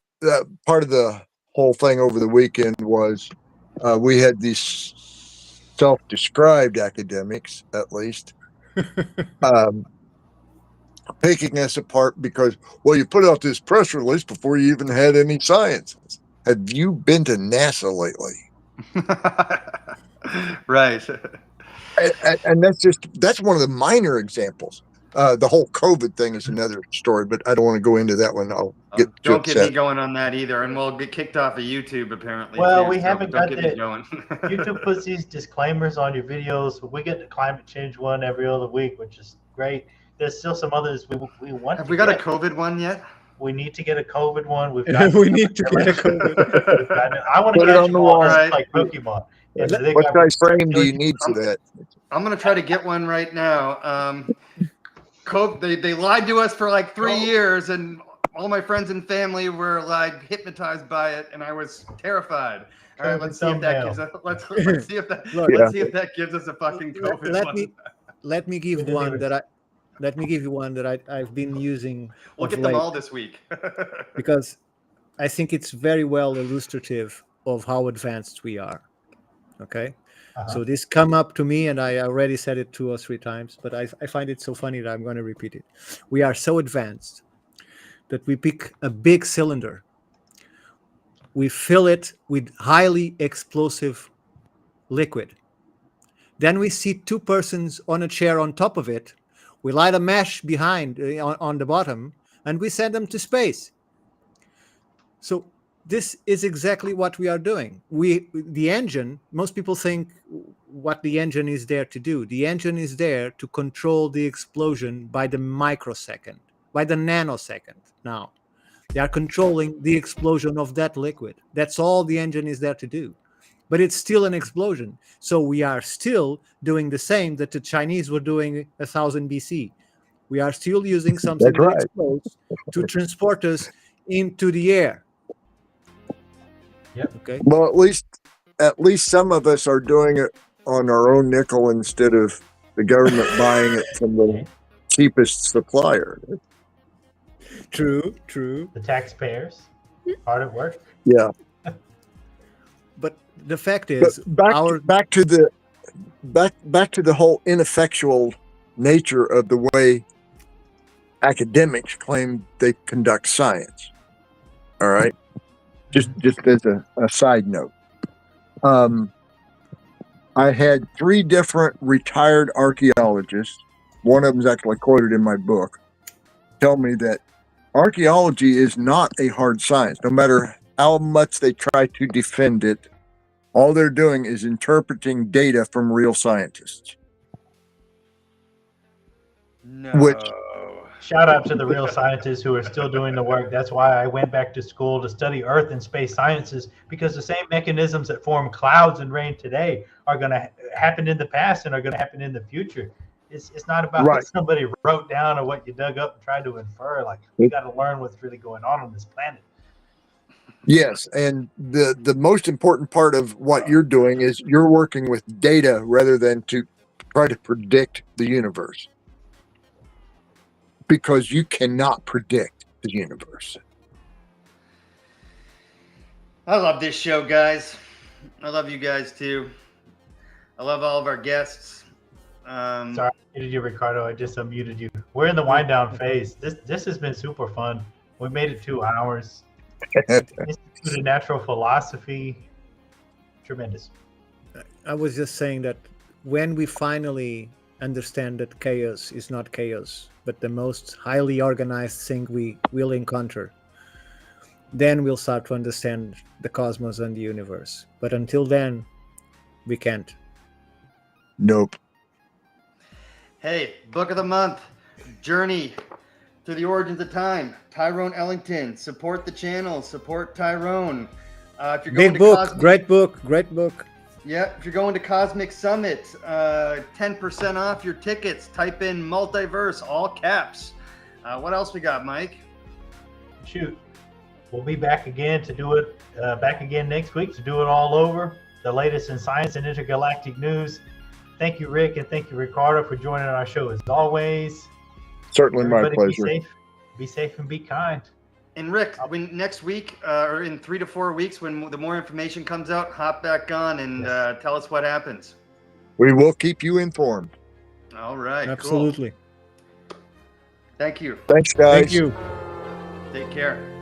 part of the whole thing over the weekend was we had these self-described academics, at least, picking us apart because, well, you put out this press release before you even had any science. Have you been to NASA lately? Right. And that's one of the minor examples. The whole COVID thing is another story, but I don't want to go into that one. Don't get me going on that either, and we'll get kicked off of YouTube apparently. Well, too, we so haven't don't got get that. me going. YouTube puts these disclaimers on your videos. We get the climate change one every other week, which is great. There's still some others we want. Have we got a COVID one yet? We need to get a COVID one. We've got. We need to get a COVID. I want to Put it catch on the them all wall. just like Pokemon. And they What got- size frame do you need for that? I'm gonna try to get one right now. They lied to us for like 3 years, and all my friends and family were like hypnotized by it, and I was terrified. All right, let's see if that gives us. Let's see if that. Let's see if that gives us a fucking COVID one. Let me give one that Let me give you one that I've been using. We'll get them all this week. Because I think it's very well illustrative of how advanced we are. Okay? So this come up to me, and I already said it 2 or 3 times, but I find it so funny that I'm going to repeat it. We are so advanced that we pick a big cylinder. We fill it with highly explosive liquid. Then we seat 2 persons on a chair on top of it. We light a mesh behind on the bottom, and we send them to space. So this is exactly what we are doing. The engine, most people think what the engine is there to do. The engine is there to control the explosion by the microsecond, by the nanosecond. Now, they are controlling the explosion of that liquid. That's all the engine is there to do. But it's still an explosion. So we are still doing the same that the Chinese were doing 1000 BC. We are still using something that explodes to transport us into the air. Yep. Okay. Well, at least some of us are doing it on our own nickel instead of the government buying it from the cheapest supplier. True. The taxpayers, hard at work. Yeah. But the fact is, back to the whole ineffectual nature of the way academics claim they conduct science. All right, just as a side note, I had 3 different retired archaeologists. One of them is actually quoted in my book. Tell me that archaeology is not a hard science, no matter how much they try to defend it. All they're doing is interpreting data from real scientists. No. Shout out to the real scientists who are still doing the work. That's why I went back to school to study Earth and space sciences, because the same mechanisms that form clouds and rain today are going to happen in the past and are going to happen in the future. It's not about what somebody wrote down or what you dug up and tried to infer. Like, we got to learn what's really going on this planet. Yes, and the most important part of what you're doing is you're working with data rather than to try to predict the universe, because you cannot predict the universe. I love this show, guys. I love you guys too. I love all of our guests. Sorry, I muted you, Ricardo. I just unmuted you. We're in the wind down phase. This has been super fun. We made it 2 hours. Institute of Natural Philosophy. Tremendous. I was just saying that when we finally understand that chaos is not chaos, but the most highly organized thing we will encounter, then we'll start to understand the cosmos and the universe. But until then, we can't. Nope. Hey, book of the month, Journey Through the Origins of Time, Tyrone Ellington. Support the channel, support Tyrone. If you're going Big to book, Cosmic, great book, great book. yeah, if you're going to Cosmic Summit, 10% off your tickets. Type in Multiverse, all caps. What else we got, Mike? Shoot. We'll be back again to do it, back again next week to do it all over. The latest in science and intergalactic news. Thank you, Rick, and thank you, Ricardo, for joining our show as always. Certainly my Everybody pleasure. Be safe and be kind. And Rick, when next week or in 3 to 4 weeks, when the more information comes out, hop back on and tell us what happens. We will keep you informed. All right. Absolutely. Cool. Thank you. Thanks, guys. Thank you. Take care.